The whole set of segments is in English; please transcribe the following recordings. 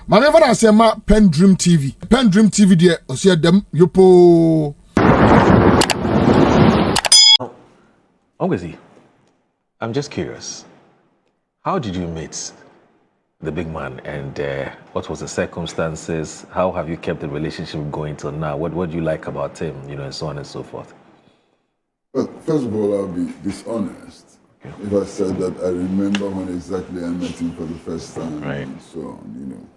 Manever I say ma PENDREAM TV. PENDREAM TV there, I see them yopo. Kwesi, I'm just curious. How did you meet the big man, and what was the circumstances? How have you kept the relationship going till now? What do you like about him, and so on and so forth? Well, first of all, I'll be dishonest if I said that I remember when exactly I met him for the first time, right, and so on,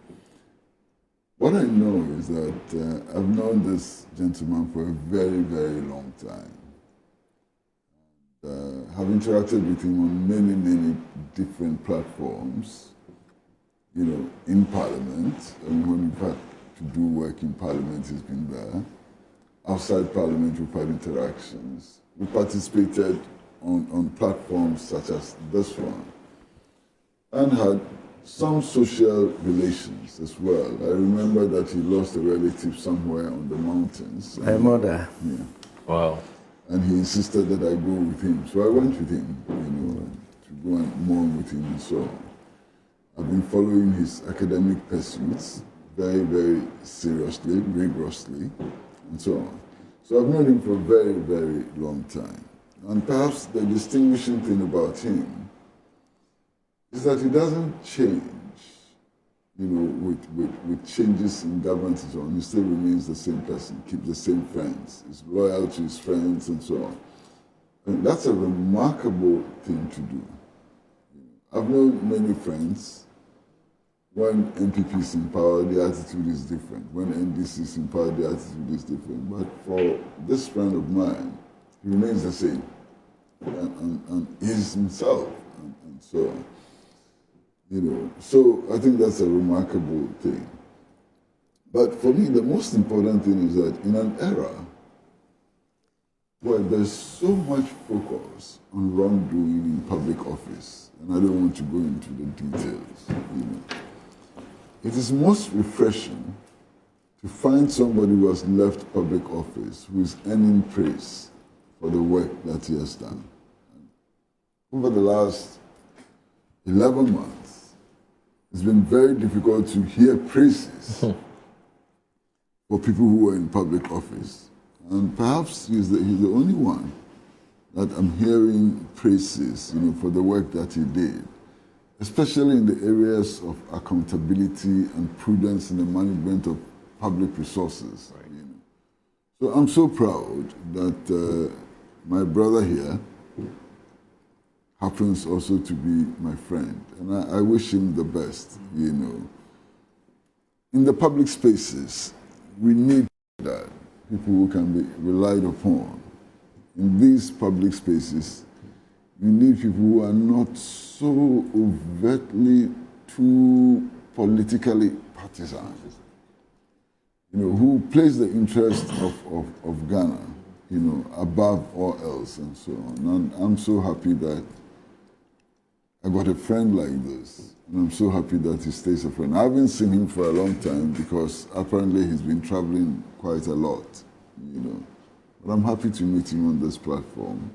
What I know is that I've known this gentleman for a very, very long time. Have interacted with him on many, many different platforms, in Parliament. And when we've had to do work in Parliament, he's been there. Outside Parliament, we've had interactions. We participated on platforms such as this one, and had some social relations as well. I remember that he lost a relative somewhere on the mountains. My mother. Yeah. Wow. And he insisted that I go with him. So I went with him, to go and mourn with him and so on. I've been following his academic pursuits very, very seriously, rigorously, and so on. So I've known him for a very, very long time. And perhaps the distinguishing thing about him is that he doesn't change, with changes in government and so on. He still remains the same person, keeps the same friends, is loyal to his friends and so on. And that's a remarkable thing to do. I've known many friends. When NPP is in power, the attitude is different. When NDC is in power, the attitude is different. But for this friend of mine, he remains the same. And he's himself, and so on. So I think that's a remarkable thing. But for me, the most important thing is that in an era where there's so much focus on wrongdoing in public office, and I don't want to go into the details, it is most refreshing to find somebody who has left public office who is earning praise for the work that he has done. Over the last 11 months, it's been very difficult to hear praises for people who are in public office. And perhaps he's the only one that I'm hearing praises, for the work that he did, especially in the areas of accountability and prudence in the management of public resources. Right. So I'm so proud that my brother here happens also to be my friend, and I wish him the best, In the public spaces, we need that, people who can be relied upon. In these public spaces, you need people who are not so overtly too politically partisan, who place the interest of Ghana, above all else and so on. And I'm so happy that I got a friend like this, and I'm so happy that he stays a friend. I haven't seen him for a long time because apparently he's been traveling quite a lot, But I'm happy to meet him on this platform.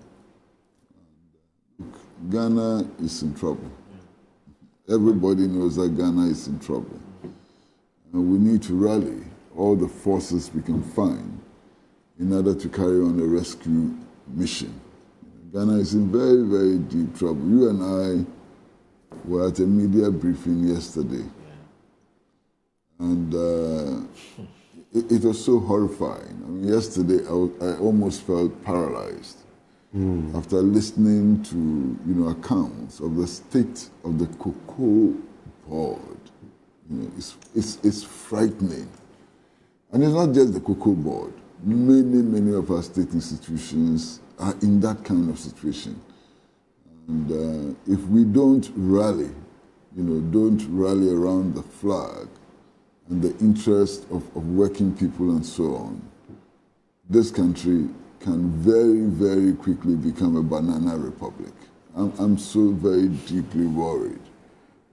Ghana is in trouble. Everybody knows that Ghana is in trouble. And we need to rally all the forces we can find in order to carry on a rescue mission. Ghana is in very, very deep trouble. You and I were at a media briefing yesterday. And it was so horrifying. Yesterday I almost felt paralyzed. After listening to accounts of the state of the cocoa board. It's frightening. And it's not just the cocoa board. Many of our state institutions are in that kind of situation. And if we don't rally, don't rally around the flag and the interest of working people and so on, this country can very, very quickly become a banana republic. I'm so very deeply worried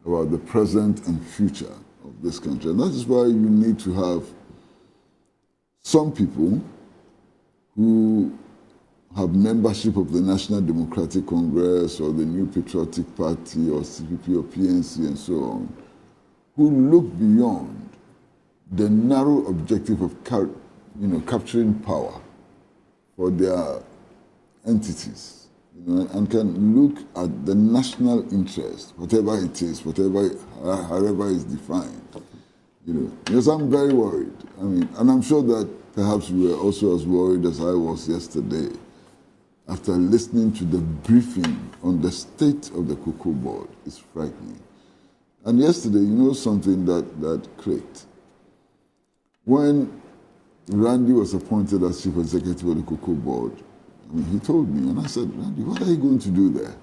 about the present and future of this country. And that is why you need to have some people who have membership of the National Democratic Congress or the New Patriotic Party or CPP or PNC and so on, who look beyond the narrow objective of capturing power for their entities, and can look at the national interest, whatever it is, however it's defined. Yes, I'm very worried. And I'm sure that perhaps you were also as worried as I was yesterday after listening to the briefing on the state of the Cocoa Board. It's frightening. And yesterday, something that clicked. When Randy was appointed as Chief Executive of the Cocoa Board, he told me, and I said, Randy, what are you going to do there?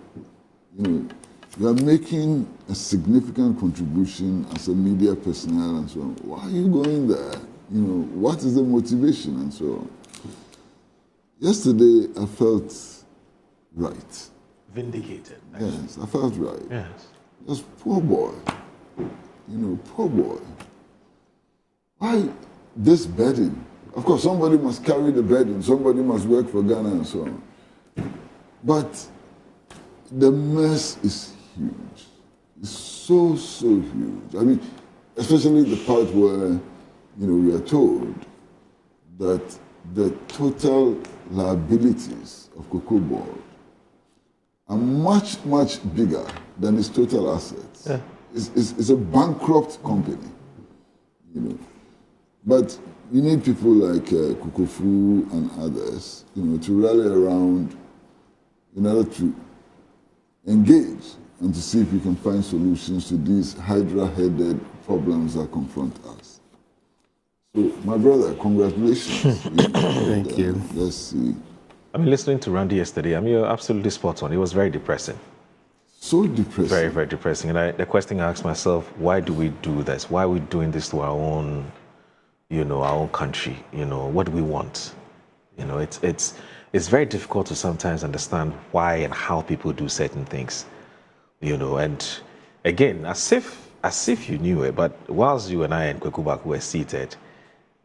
You are making a significant contribution as a media personnel and so on. Why are you going there? What is the motivation and so on? Yesterday, I felt right. Vindicated. Yes, I felt right. Yes. Just poor boy. Poor boy. Why this burden? Of course, somebody must carry the burden. Somebody must work for Ghana and so on. But the mess is huge. It's so huge. Especially the part where, we are told that the total liabilities of Cocoa Board are much bigger than its total assets. Yeah. It's a bankrupt company, But you need people like Kokofu and others, to rally around in order to engage and to see if we can find solutions to these hydra-headed problems that confront us. So, my brother, congratulations. Thank you. Let's see. Listening to Randy yesterday, you're absolutely spot on. It was very depressing. So depressing. Very, very depressing. And the question I asked myself, why do we do this? Why are we doing this to our own, our own country? What do we want? It's very difficult to sometimes understand why and how people do certain things, and again, as if you knew it, but whilst you and I and Kwekubaku were seated,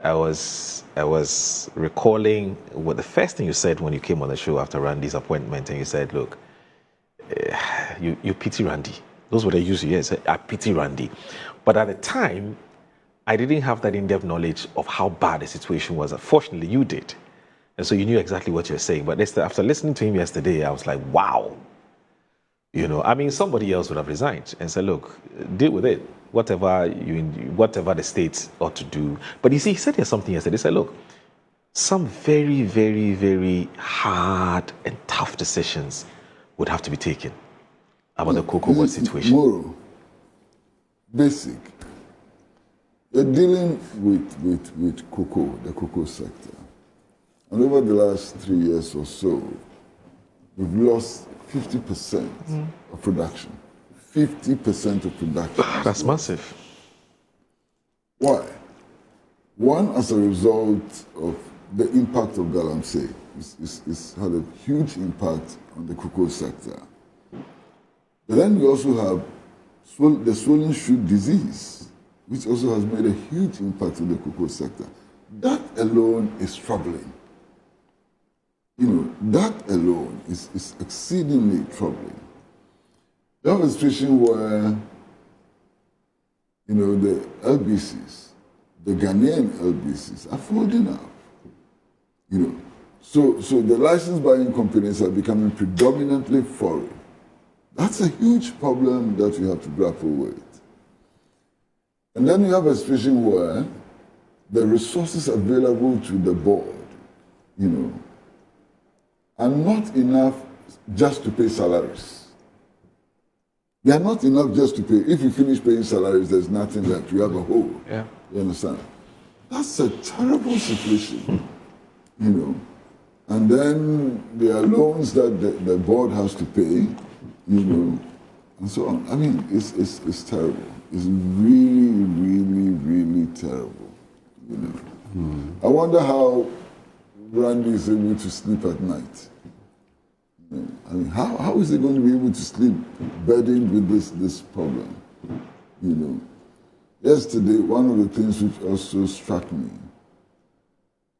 I was recalling what the first thing you said when you came on the show after Randy's appointment, and you said, look, you pity Randy. Those were the use you said, I pity Randy. But at the time, I didn't have that in-depth knowledge of how bad the situation was. Fortunately, you did. And so you knew exactly what you're saying. But after listening to him yesterday, I was like, wow. Somebody else would have resigned and said, look, deal with it. Whatever the state ought to do. But you see, he said here something yesterday. He said, look, some very, very, very hard and tough decisions would have to be taken about the Cocoa Board situation. Moral, basic. You're dealing with cocoa, the cocoa sector. And over the last 3 years or so, we've lost 50% of production. 50% of production. That's massive. Why? One, as a result of the impact of Galamsey. It's had a huge impact on the cocoa sector. But then we also have the swollen shoot disease, which also has made a huge impact on the cocoa sector. That alone is troubling. That alone is exceedingly troubling. There was a situation where, the LBCs, the Ghanaian LBCs, are folding up. So the license buying companies are becoming predominantly foreign. That's a huge problem that we have to grapple with. And then you have a situation where the resources available to the board, are not enough just to pay salaries. They are not enough just to pay. If you finish paying salaries, there's nothing left. You have a hole. Yeah. You understand? That's a terrible situation, And then there are loans that the board has to pay, and so on. It's terrible. It's really, really, really terrible, I wonder how Randy is able to sleep at night. How is he going to be able to sleep burdened with this problem? Yesterday, one of the things which also struck me,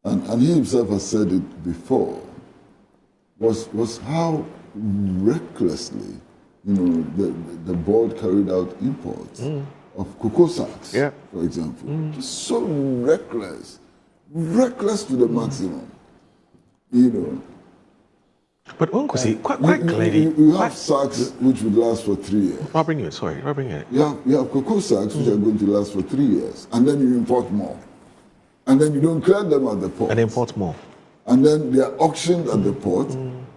and he himself has said it before, was how recklessly, the board carried out imports. of cocoa sacks, Yeah. for example. Just so reckless to the maximum, you know. But Kwesi, quite clearly, You have sacks which would last for 3 years. I'll bring it. Sorry, I'll bring it. You have cocoa sacks which are going to last for 3 years, and then you import more, and then you don't clear them at the port, And import more. and then they are auctioned at the port,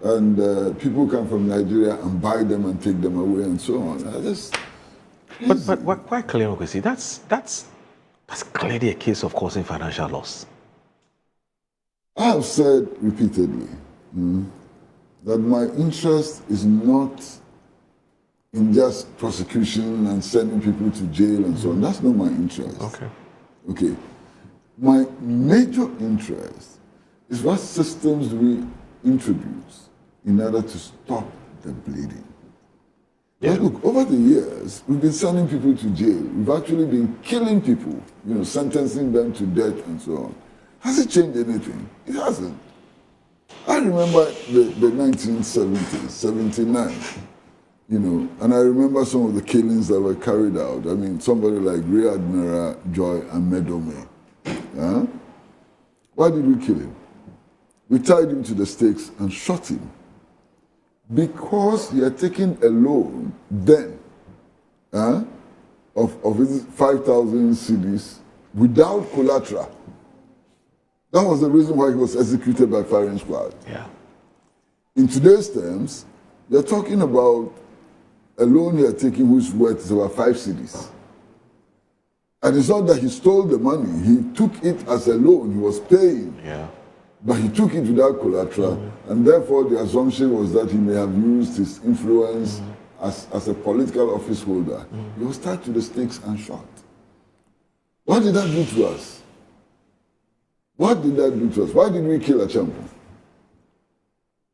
and people come from Nigeria and buy them and take them away and so on. But quite clearly, Kwesi, that's clearly a case of causing financial loss. I have said repeatedly that my interest is not in just prosecution and sending people to jail and so on. That's not my interest. Okay. My major interest is what systems we introduce in order to stop the bleeding. Yeah. Look, over the years, we've been sending people to jail. We've actually been killing people, sentencing them to death and so on. Has it changed anything? It hasn't. I remember the 1970s, 79, and I remember some of the killings that were carried out. I mean, somebody like Rear Admiral Joy and Medome. Why did we kill him? We tied him to the stakes and shot him. Because he had taken a loan then of his 5,000 cedis without collateral. That was the reason why he was executed by firing squad. Yeah. In today's terms, they're talking about a loan he had taken whose worth is about 5 cedis. And it's not that he stole the money, he took it as a loan, he was paying. Yeah. But he took it without collateral, and therefore the assumption was that he may have used his influence as a political office holder. He was tied to the stakes and shot. What did that do to us? What did that do to us? Why did we kill Achampo?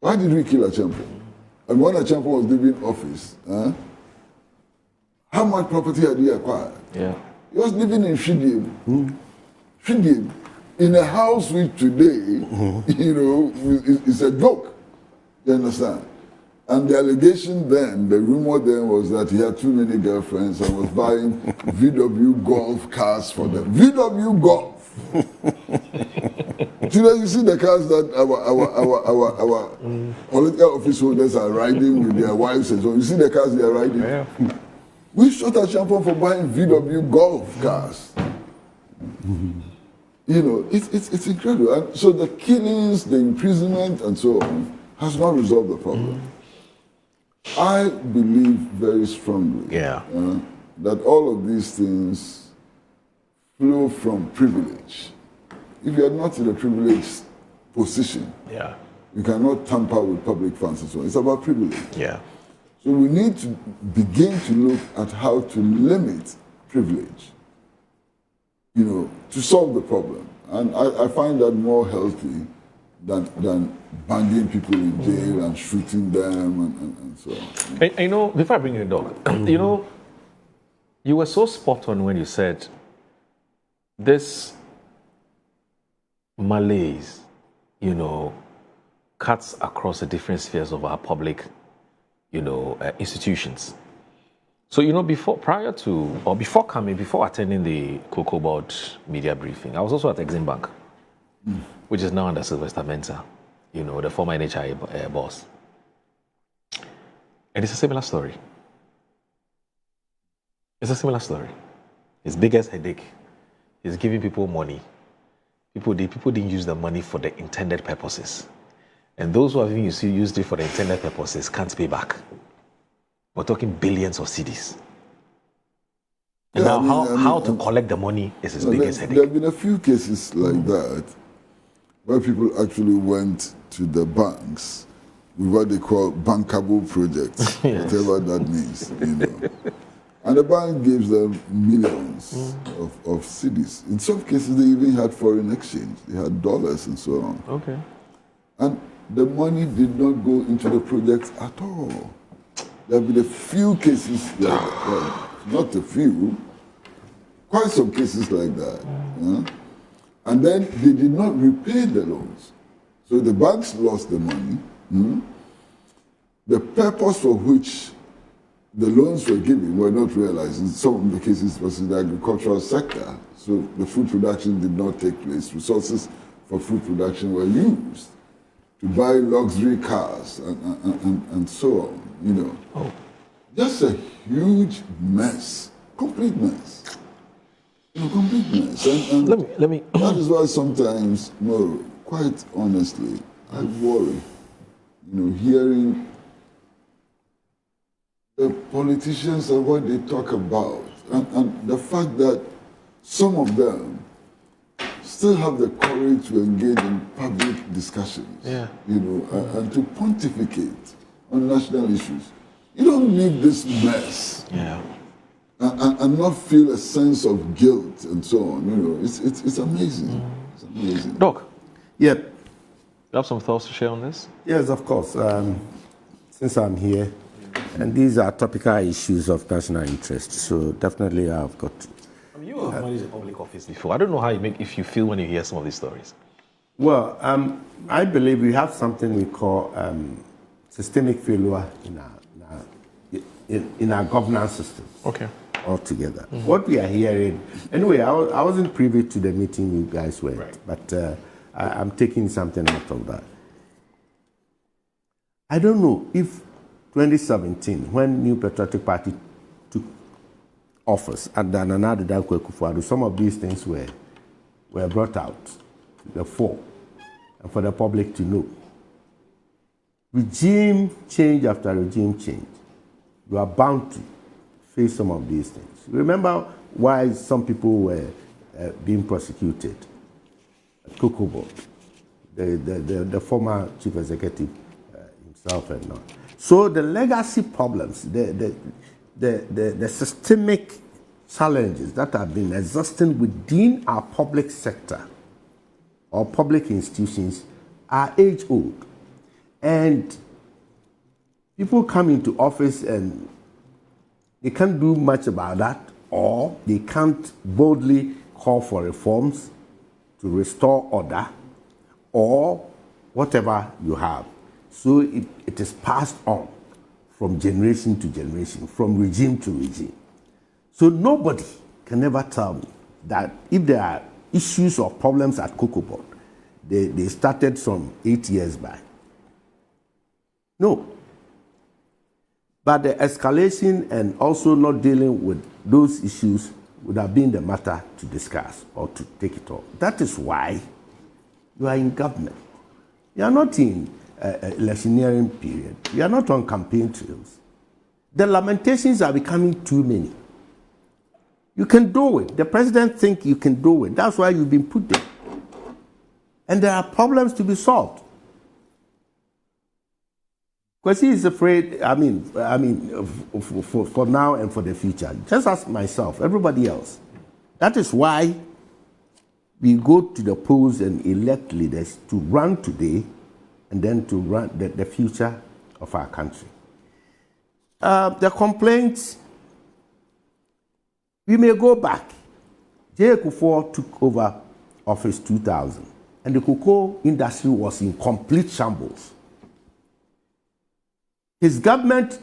Why did we kill Achampo? And when Achampo was leaving office, how much property had he acquired? Yeah. He was living in Shidiem. Shidiem. In a house which today, is a joke. You understand? And the allegation then, the rumor then was that he had too many girlfriends and was buying VW Golf cars for them. VW Golf. Today you see the cars that our political office holders are riding with their wives and so on. You see the cars they are riding. Yeah. We shot at Champon for buying VW Golf cars. It's incredible. And so the killings, the imprisonment, and so on has not resolved the problem. I believe very strongly that all of these things flow from privilege. If you are not in a privileged position, you cannot tamper with public funds and so on. It's about privilege. Yeah. So we need to begin to look at how to limit privilege, to solve the problem. And I find that more healthy than banging people in jail and shooting them and so on. And, before I bring in the dog, you were so spot on when you said this malaise, cuts across the different spheres of our public, institutions. So, before attending the Cocoa Board media briefing, I was also at Exim Bank, which is now under Sylvester Mensah, the former NHI boss. And it's a similar story. His biggest headache is giving people money. People didn't use the money for the intended purposes. And those who have used it for the intended purposes can't pay back. We're talking billions of cedis. And how to collect the money is his biggest headache. There have been a few cases like that where people actually went to the banks with what they call bankable projects, whatever that means, And the bank gives them millions of cedis. In some cases, they even had foreign exchange. They had dollars and so on. Okay. And the money did not go into the project at all. There have been a few cases like that. Well, not a few, quite some cases like that. And then they did not repay the loans. So the banks lost the money. The purpose for which the loans were given were not realized. In some of the cases, it was in the agricultural sector, so the food production did not take place. Resources for food production were used to buy luxury cars and so on, you know. Oh. Just a huge mess, complete mess. You know, complete mess. And Let me. that is why sometimes, no, quite honestly, I worry, you know, hearing the politicians and what they talk about, and the fact that some of them still have the courage to engage in public discussions, you know, and to pontificate on national issues. You don't need this mess, and not feel a sense of guilt and so on. You know, it's amazing. It's amazing. Doc, Yep. you have some thoughts to share on this? Yes, of course. Since I'm here, and these are topical issues of national interest, so definitely I've got. You have managed a public office before. I don't know how if you feel when you hear some of these stories. Well, I believe we have something we call systemic failure in our governance system. Okay. Altogether. What we are hearing, anyway, I wasn't privy to the meeting you guys went, Right. but I'm taking something out of that. I don't know if 2017, when New Patriotic Party took office under Nana Addo Kokofu, some of these things were brought out to the fore and for the public to know. Regime change after regime change, you are bound to face some of these things. Remember why some people were being prosecuted at Kokofu, the former chief executive himself and not. So the legacy problems, the systemic challenges that have been existing within our public sector or public institutions are age-old. And people come into office and they can't do much about that, or they can't boldly call for reforms to restore order, or whatever you have. So it is passed on from generation to generation, from regime to regime. So nobody can ever tell me that if there are issues or problems at Kokofu, they started from 8 years back. No. But the escalation and also not dealing with those issues would have been the matter to discuss or to take it off. That is why you are in government. You are not in electioneering period. You are not on campaign trails. The lamentations are becoming too many. You can do it. The president thinks you can do it. That's why you've been put there. And there are problems to be solved. Kwesi is afraid, for now and for the future. Just as myself, everybody else. That is why we go to the polls and elect leaders to run today and then to run the future of our country. The complaints, we may go back. J. Kokofu took over office 2000, and the cocoa industry was in complete shambles. His government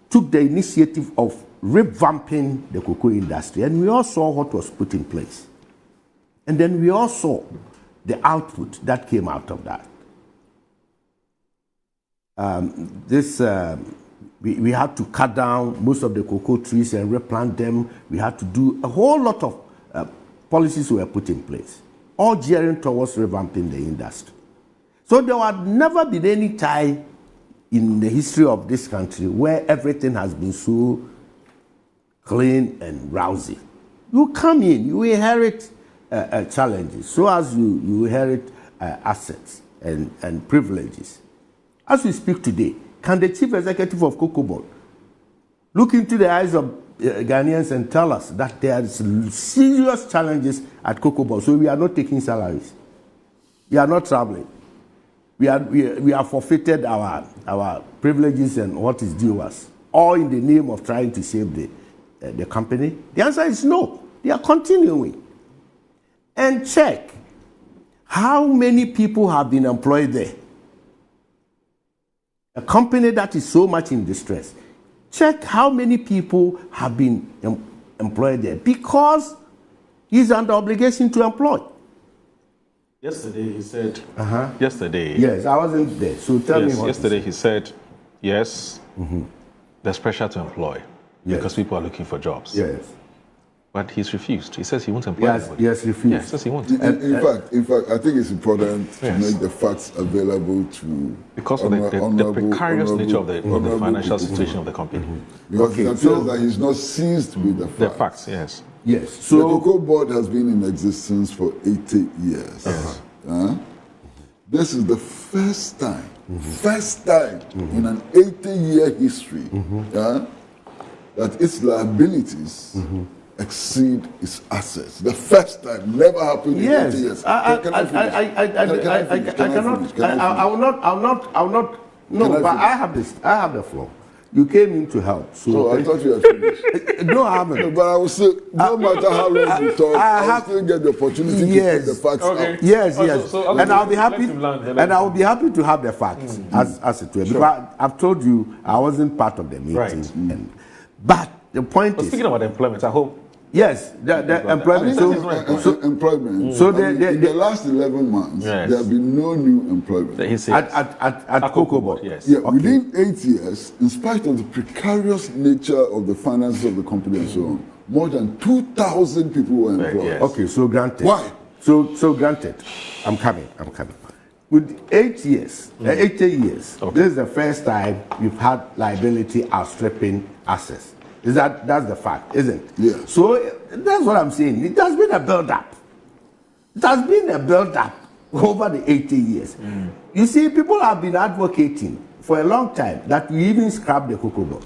took the initiative of revamping the cocoa industry, and we all saw what was put in place. And then we all saw the output that came out of that. We had to cut down most of the cocoa trees and replant them. We had to do a whole lot of policies were put in place, all gearing towards revamping the industry. So there had never been any time in the history of this country where everything has been so clean and rosy. You come in, you inherit challenges, so as you inherit assets and privileges. As we speak today, can the chief executive of Kokofu look into the eyes of Ghanaians and tell us that there are serious challenges at Kokofu, so we are not taking salaries, we are not traveling, we are forfeited our privileges and what is due us, all in the name of trying to save the company? The answer is no. They are continuing. And check how many people have been employed there. A company that is so much in distress. Check how many people have been employed there, because he's under obligation to employ. Yesterday he said. Yesterday. Yes, I wasn't there. So tell me what. Yesterday he said, yes, there's pressure to employ because people are looking for jobs. Yes. But he's refused. He says he won't employ anybody. Yes, refused. Yeah, he says he won't. In fact, I think it's important to make the facts available to because of the precarious nature of the financial situation of the company. Because it appears that he's not seized with the facts. The facts, yes. Yes. The So Cocoa Board has been in existence for 80 years. This is the first time in an 80-year history that its liabilities exceed its assets. The first time, never happened in 80 years. I will not. No, but I have this. I have the floor. You came in to help. So I thought you had finished. No, I haven't. No, but I will say, no matter how long you talk, I will still get the opportunity to put the facts out. Yes. So And I'll be happy. And I will be happy to have the facts as it were. Sure. Because I've told you I wasn't part of the meeting. Right. But the point is, speaking about employment, I hope. yes, the employment. Employment. So in the last 11 months, there have been no new employment. He says, at Cocoa Board. Yes. Yeah, within 8 years, in spite of the precarious nature of the finances of the company and so on, more than 2,000 people were employed. Yes. Okay, so granted. Why? So granted. I'm coming. With 8 years, 80 years, this is the first time you've had liability outstripping assets. That's the fact, isn't it? Yeah. So that's what I'm saying. It has been a build-up. It has been a build-up over the 80 years. You see, people have been advocating for a long time that we even scrap the Cocoa Board.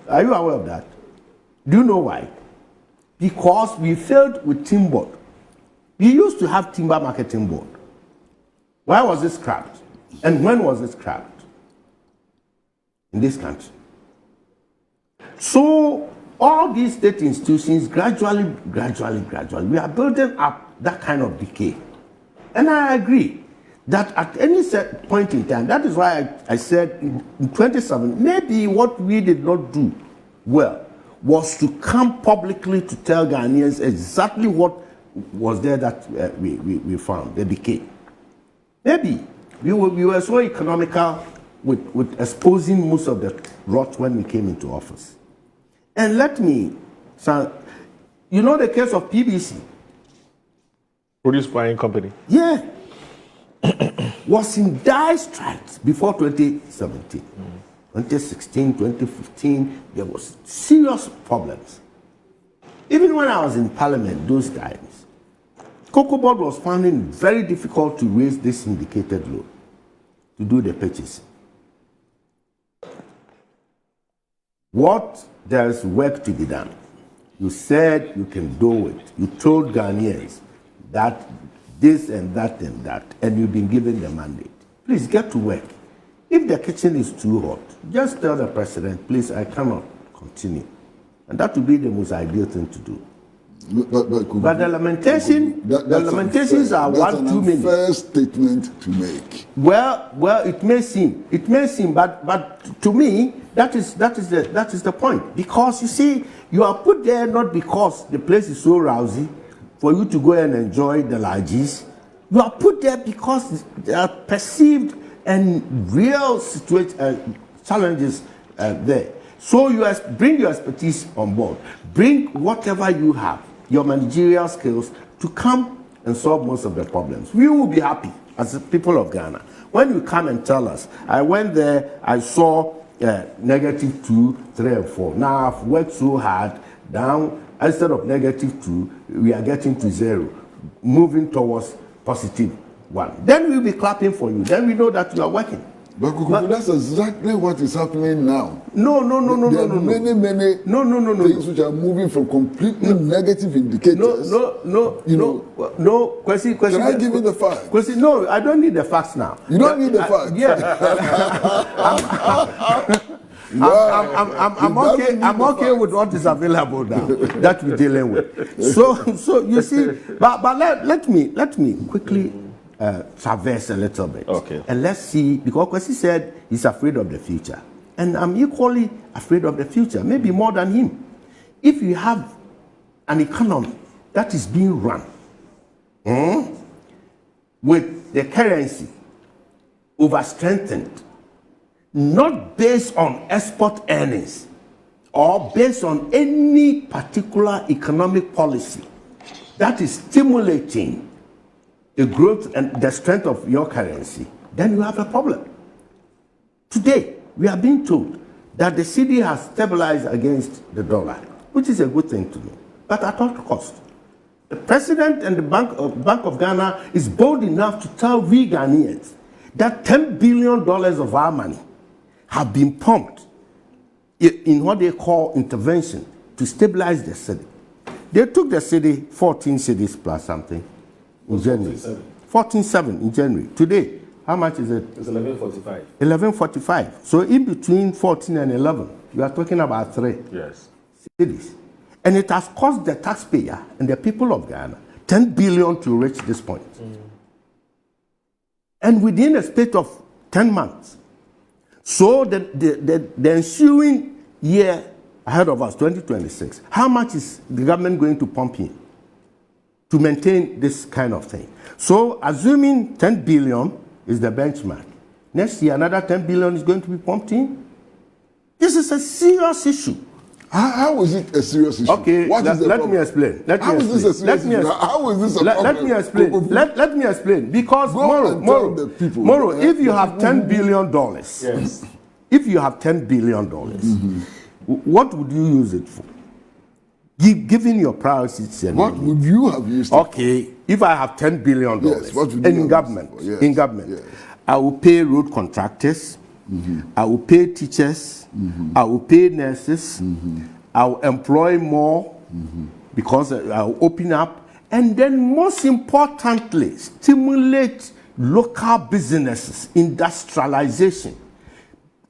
Are you aware of that? Do you know why? Because we failed with Timber Board. We used to have Timber Marketing Board. Why was it scrapped? And when was it scrapped? In this country. So all these state institutions gradually, we are building up that kind of decay. And I agree that at any set point in time, that is why I said in 27, maybe what we did not do well was to come publicly to tell Ghanaians exactly what was there that we found, the decay. Maybe we were so economical with exposing most of the rot when we came into office. And you know the case of PBC? Produce buying company. Yeah. Was in dire straits before 2017. 2016, 2015, there was serious problems. Even when I was in Parliament those times, Cocoa Board was finding it very difficult to raise this syndicated loan to do the purchasing. There is work to be done. You said you can do it. You told Ghanaians that this and that, and you've been given the mandate. Please get to work. If the kitchen is too hot, just tell the president, please, I cannot continue. And that would be the most ideal thing to do. But the lamentations are 1 2 minutes. That's a fair statement to make. Well, it may seem, but to me, that is the point. Because you see, you are put there not because the place is so rousy for you to go and enjoy the Clȧshes. You are put there because there are perceived and real challenges there. So you bring your expertise on board. Bring whatever you have, your managerial skills, to come and solve most of the problems. We will be happy as the people of Ghana. When you come and tell us, I went there, I saw -2, 3, and 4. Now I've worked so hard, down, instead of -2, we are getting to 0, moving towards +1. Then we'll be clapping for you. Then we know that you are working. But that's exactly what is happening now. No. There are many things which are moving from completely negative indicators. No. Kwesi, can I give you the facts? Kwesi, no, I don't need the facts now. You don't need the facts? I'm okay with what is available now that we're dealing with. So you see, but let me quickly traverse a little bit. Okay. And let's see, because Kwesi said he's afraid of the future. And I'm equally afraid of the future, maybe more than him. If you have an economy that is being run with the currency overstrengthened, not based on export earnings or based on any particular economic policy that is stimulating the growth and the strength of your currency, then you have a problem. Today, we are being told that the cedi has stabilized against the dollar, which is a good thing to do, but at what cost? The president and the Bank of Ghana is bold enough to tell we Ghanaians that $10 billion of our money have been pumped in what they call intervention to stabilize the cedi. They took the cedi 14 cedis plus something in January. 14.7 in January. Today, how much is it? It's 11.45. 11.45. So in between 14 and 11, we are talking about 3 cedis. And it has cost the taxpayer and the people of Ghana 10 billion to reach this point. And within a space of 10 months. So the ensuing year ahead of us, 2026, how much is the government going to pump in to maintain this kind of thing? So assuming 10 billion is the benchmark, next year another 10 billion is going to be pumped in. This is a serious issue. How is it a serious issue? Okay, let me explain. How is this a serious issue? How is this a problem? Let me explain. Let me explain. Because Moro, if you have $10 billion, Yes. if you have $10 billion, what would you use it for? Given your priorities. What would you have used it for? Okay, if I have $10 billion Yes, what would you in have government, used it for? Yes, in government, yes. I will pay road contractors, I will pay teachers, I will pay nurses, I will employ more because I will open up, and then most importantly, stimulate local businesses, industrialization,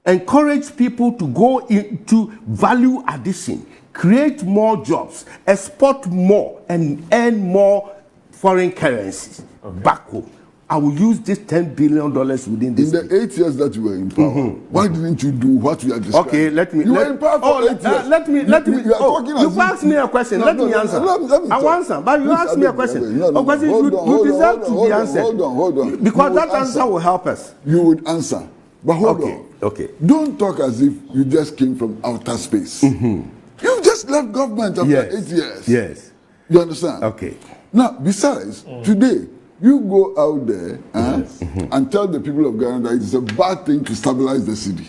encourage people to go into value addition, create more jobs, export more, and earn more foreign currencies back home. I will use this $10 billion within this. In the 8 years that you were in power, why didn't you do what we are describing? Okay, let me. You were in power for 8 years. Let me. You are talking as You if- asked me a question. No, let no, me no, answer. let me I will talk. answer, but you Please, asked me a question. You deserve to be answered. Hold on. Because You that would answer will help us. You would answer. But hold on. Okay. Don't talk as if you just came from outer space. You just left government after 8 years. Yes. You understand? Okay. Now, besides, today, you go out there and tell the people of Ghana that it's a bad thing to stabilize the city.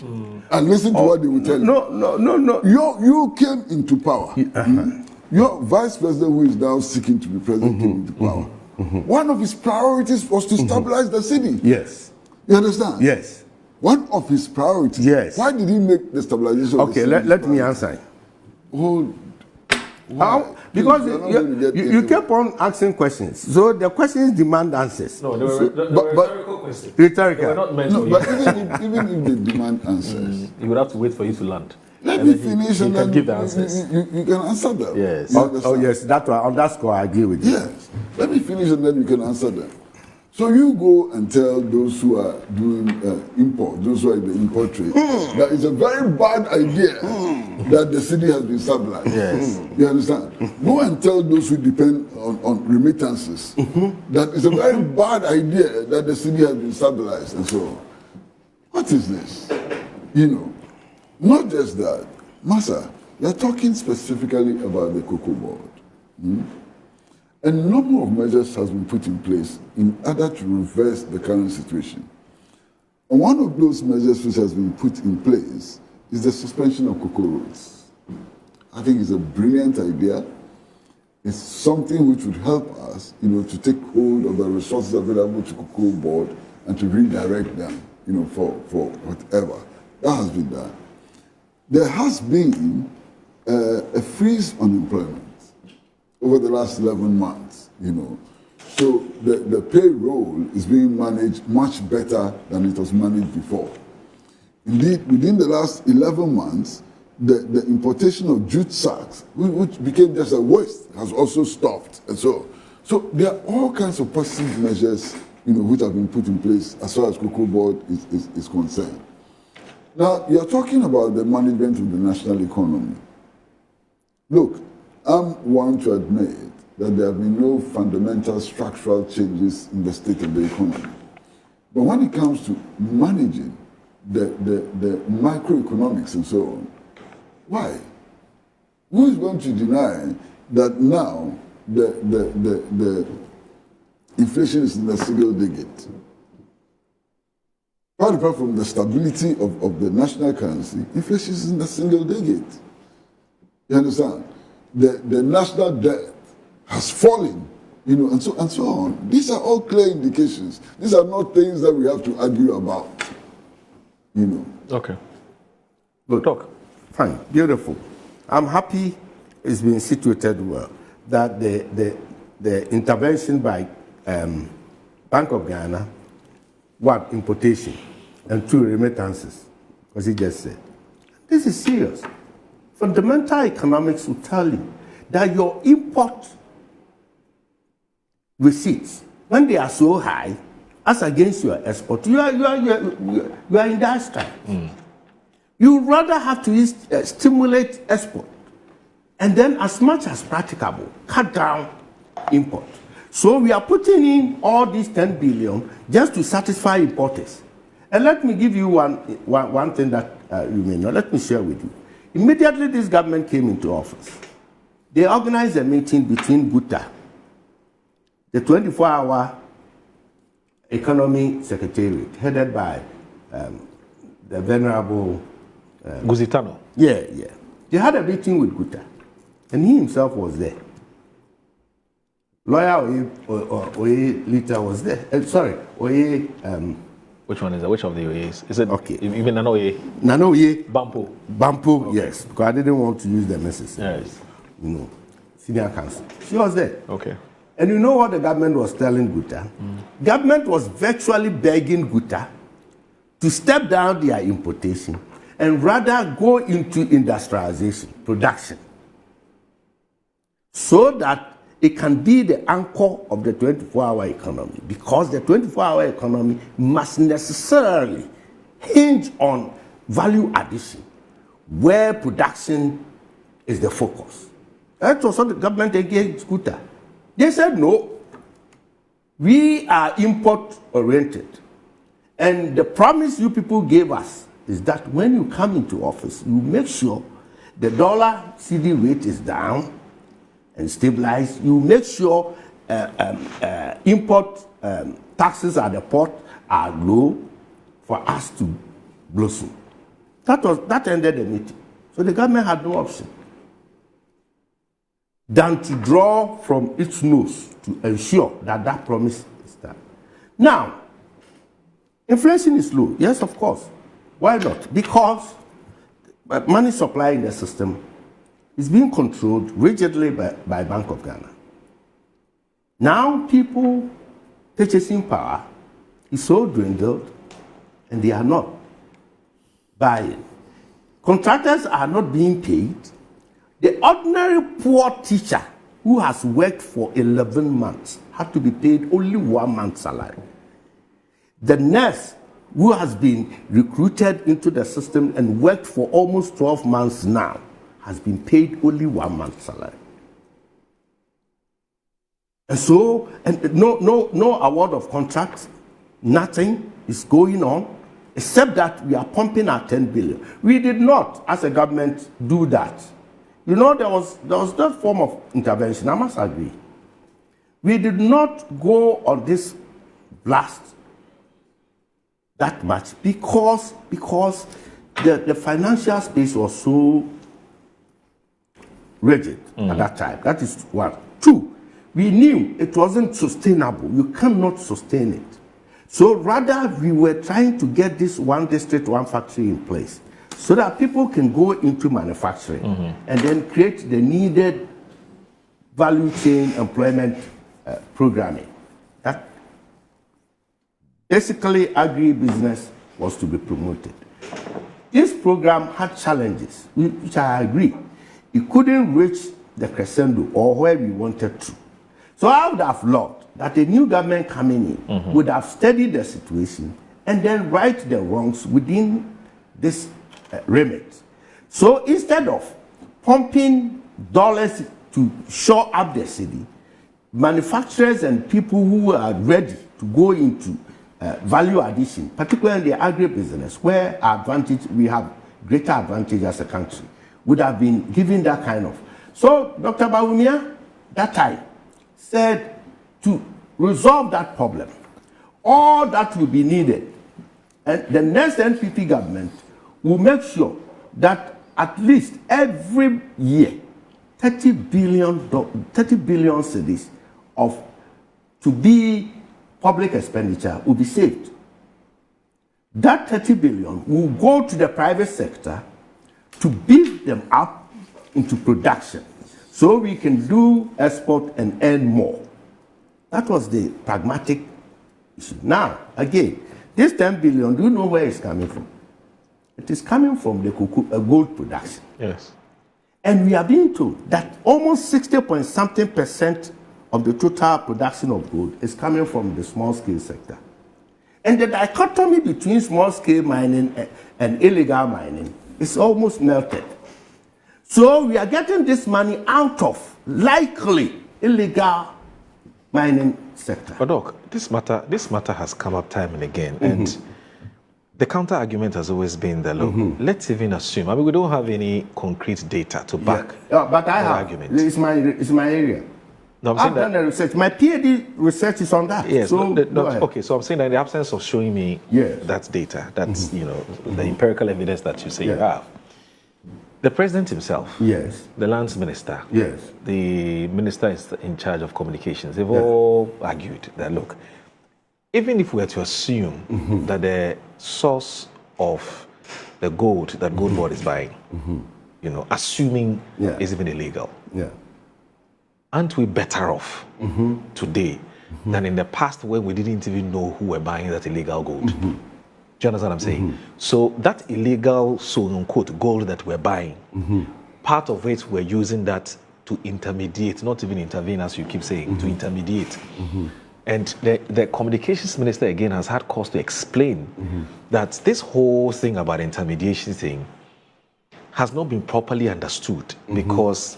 And listen to what they will tell you. No. You came into power. Your vice president, who is now seeking to be president, came into power. One of his priorities was to stabilize the city. Yes. You understand? Yes. One of his priorities. Yes. Why did he make the stabilization of the city? Okay, let me answer. Because you kept on asking questions. So the questions demand answers. No, they were rhetorical questions. Rhetorical. They were not meant No, for but you. even if they demand answers, You would have to wait for you to land. let And me then finish you and can then give the answers. you can answer them. Yes. You Oh, understand? yes, on that score I agree with you. Yes. Let me finish and then you can answer them. So you go and tell those who are doing import, those who are in the import trade, that it's a very bad idea that the city has been stabilized. Yes. You understand? Go and tell those who depend on remittances that it's a very bad idea that the city has been stabilized and so on. What is this? Not just that. Massa, you're talking specifically about the Cocoa Board. A number of measures has been put in place in order to reverse the current situation. And one of those measures which has been put in place is the suspension of cocoa roads. I think it's a brilliant idea. It's something which would help us, to take hold of the resources available to Cocoa Board and to redirect them, for whatever. That has been done. There has been a freeze on employment over the last 11 months, So the payroll is being managed much better than it was managed before. Indeed, within the last 11 months, the importation of jute sacks, which became just a waste, has also stopped. And so there are all kinds of positive measures, which have been put in place as far as Cocoa Board is concerned. Now, you're talking about the management of the national economy. Look, I'm one to admit that there have been no fundamental structural changes in the state of the economy. But when it comes to managing the microeconomics and so on, why? Who is going to deny that now the inflation is in the single digit? Apart from the stability of the national currency, inflation is in the single digit. You understand? The national debt has fallen, and so on. These are all clear indications. These are not things that we have to argue about, Okay. Good talk. Fine, beautiful. I'm happy it's been situated well that the intervention by Bank of Ghana, one, importation, and two, remittances, as he just said. This is serious. Fundamental economics will tell you that your import receipts, when they are so high, as against your export, you are in that style. You rather have to stimulate export, and then as much as practicable, cut down import. So we are putting in all these 10 billion just to satisfy importers. And let me give you one thing that you may know. Let me share with you. Immediately this government came into office, they organized a meeting between GUTA, the 24-hour economy secretariat, headed by the venerable Guzitano. Yeah. They had a meeting with GUTA, and he himself was there. Lawyer Oye Lita was there. Oye. Which one is that? Which of the Oyes? Is it Okay. Even Nano Oye? Nano Oye. Bampo. Okay. Yes, because I didn't want to use the missus. Yes. Senior counsel. She was there. Okay. And you know what the government was telling GUTA? Government was virtually begging GUTA to step down their importation and rather go into industrialization, production, so that it can be the anchor of the 24-hour economy, because the 24-hour economy must necessarily hinge on value addition, where production is the focus. That was what the government engaged GUTA. They said, no, we are import-oriented. And the promise you people gave us is that when you come into office, you make sure the dollar CD rate is down and stabilized. You make sure import taxes at the port are low for us to blossom. That ended the meeting. So the government had no option than to draw from its nose to ensure that that promise is done. Now, inflation is low. Yes, of course. Why not? Because money supply in the system is being controlled rigidly by Bank of Ghana. Now, people purchasing power is so dwindled, and they are not buying. Contractors are not being paid. The ordinary poor teacher who has worked for 11 months had to be paid only 1 month's salary. The nurse who has been recruited into the system and worked for almost 12 months now has been paid only 1 month's salary. And so, no award of contracts, nothing is going on, except that we are pumping our 10 billion. We did not, as a government, do that. There was that form of intervention, I must agree. We did not go on this blast that much because the financial space was so rigid at that time. That is one. Two, we knew it wasn't sustainable. You cannot sustain it. So rather, we were trying to get this one district, one factory in place so that people can go into manufacturing and then create the needed value chain employment programming. That basically agribusiness was to be promoted. This program had challenges, which I agree. It couldn't reach the crescendo or where we wanted to. So I would have loved that a new government coming in would have studied the situation and then right the wrongs within this remit. So instead of pumping dollars to shore up the city, manufacturers and people who are ready to go into value addition, particularly the agribusiness, where we have greater advantage as a country, would have been given that kind of. So Dr. Bawumia, that time, said to resolve that problem, all that will be needed, and the next NPP government will make sure that at least every year, 30 billion cedis of to be public expenditure will be saved. That 30 billion will go to the private sector to build them up into production so we can do export and earn more. That was the pragmatic issue. Now, again, this 10 billion, do you know where it's coming from? It is coming from the gold production. Yes. And we are being told that almost 60% of the total production of gold is coming from the small-scale sector. And the dichotomy between small-scale mining and illegal mining is almost melted. So we are getting this money out of likely illegal mining sector. But Doc, this matter has come up time and again, and the counter argument has always been that, look, let's even assume. I mean, we don't have any concrete data to back but I have. argument. It's my area. No, I've done the research. My PhD research is on that. Yes. So okay. So I'm saying that in the absence of showing me that data, that's the empirical evidence that you say you have. The president himself, the lands minister, the minister is in charge of communications. They've all argued that, look, even if we were to assume that the source of the gold that Gold Board is buying, assuming is even illegal, aren't we better off today than in the past when we didn't even know who were buying that illegal gold? Do you understand what I'm saying? So that illegal, so-unquote, gold that we're buying, part of it we're using that to intermediate, not even intervene as you keep saying, to intermediate. And the communications minister again has had cause to explain that this whole thing about intermediation thing has not been properly understood because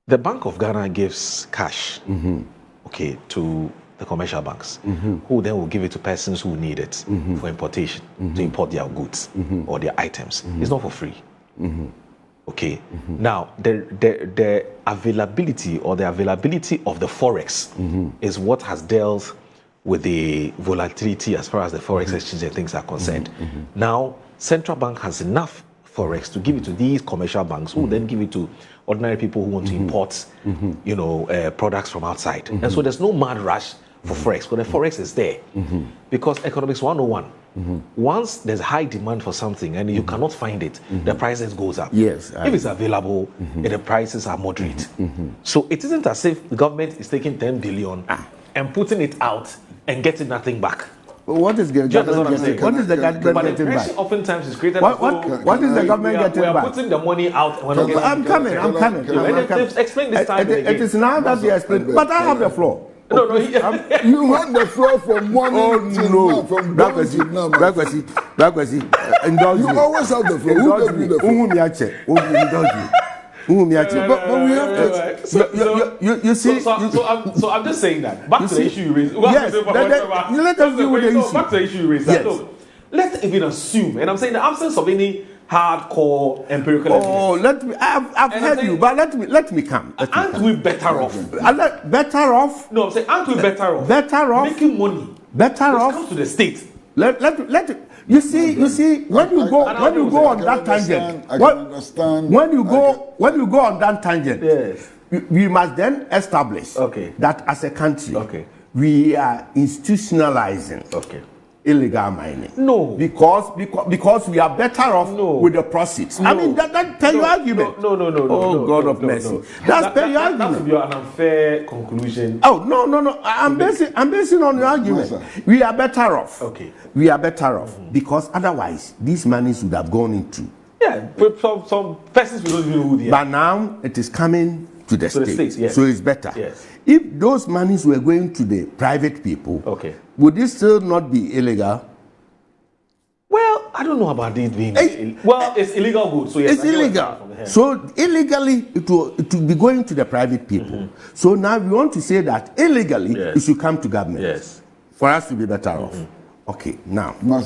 the Bank of Ghana gives cash, to the commercial banks, who then will give it to persons who need it for importation, to import their goods or their items. It's not for free. Okay. Now, the availability of the forex is what has dealt with the volatility as far as the forex exchange and things are concerned. Now, central bank has enough forex to give it to these commercial banks, who then give it to ordinary people who want to import, products from outside. And so there's no mad rush for forex, but the forex is there because economics 101. Once there's high demand for something and you cannot find it, the prices goes up. If it's available, the prices are moderate. So it isn't as if the government is taking 10 billion and putting it out and getting nothing back. What is the government getting? What is the government getting back? Oftentimes is created. What is the government getting back? We are putting the money out. I'm coming. Explain this time. It is now that they explain. But I have the floor. No, you had the floor from morning till now, from dawn till now. Bakwesi, indulge me. You always have the floor. Who gave you the floor? But we have to. You see. So I'm just saying that. Back to the issue you raised. Yes. Let us deal with the issue. Back to the issue you raised. Look, let's even assume, and I'm saying the absence of any hardcore empirical evidence. I've heard you, but let me come. Aren't we better off? Better off? No, I'm saying, aren't we better off? Better off? Making money. Better off? Come to the state. You see, when you go on that tangent, when you go on that tangent, we must then establish that as a country, we are institutionalizing illegal mining. No, because we are better off with the proceeds. I mean that per your argument. No. Oh God of mercy. That's per your argument. That would be an unfair conclusion. Oh no. I'm basing on your argument. We are better off. We are better off because otherwise these monies would have gone into. Some persons we don't even know who they are. But now it is coming to the state. Yes. So it's better. Yes. If those monies were going to the private people, would this still not be illegal? I don't know about it being it's illegal goods. So yes, it's illegal. So illegally, it will be going to the private people. So now we want to say that illegally, it should come to government. Yes. For us to be better off. Okay, now. Now,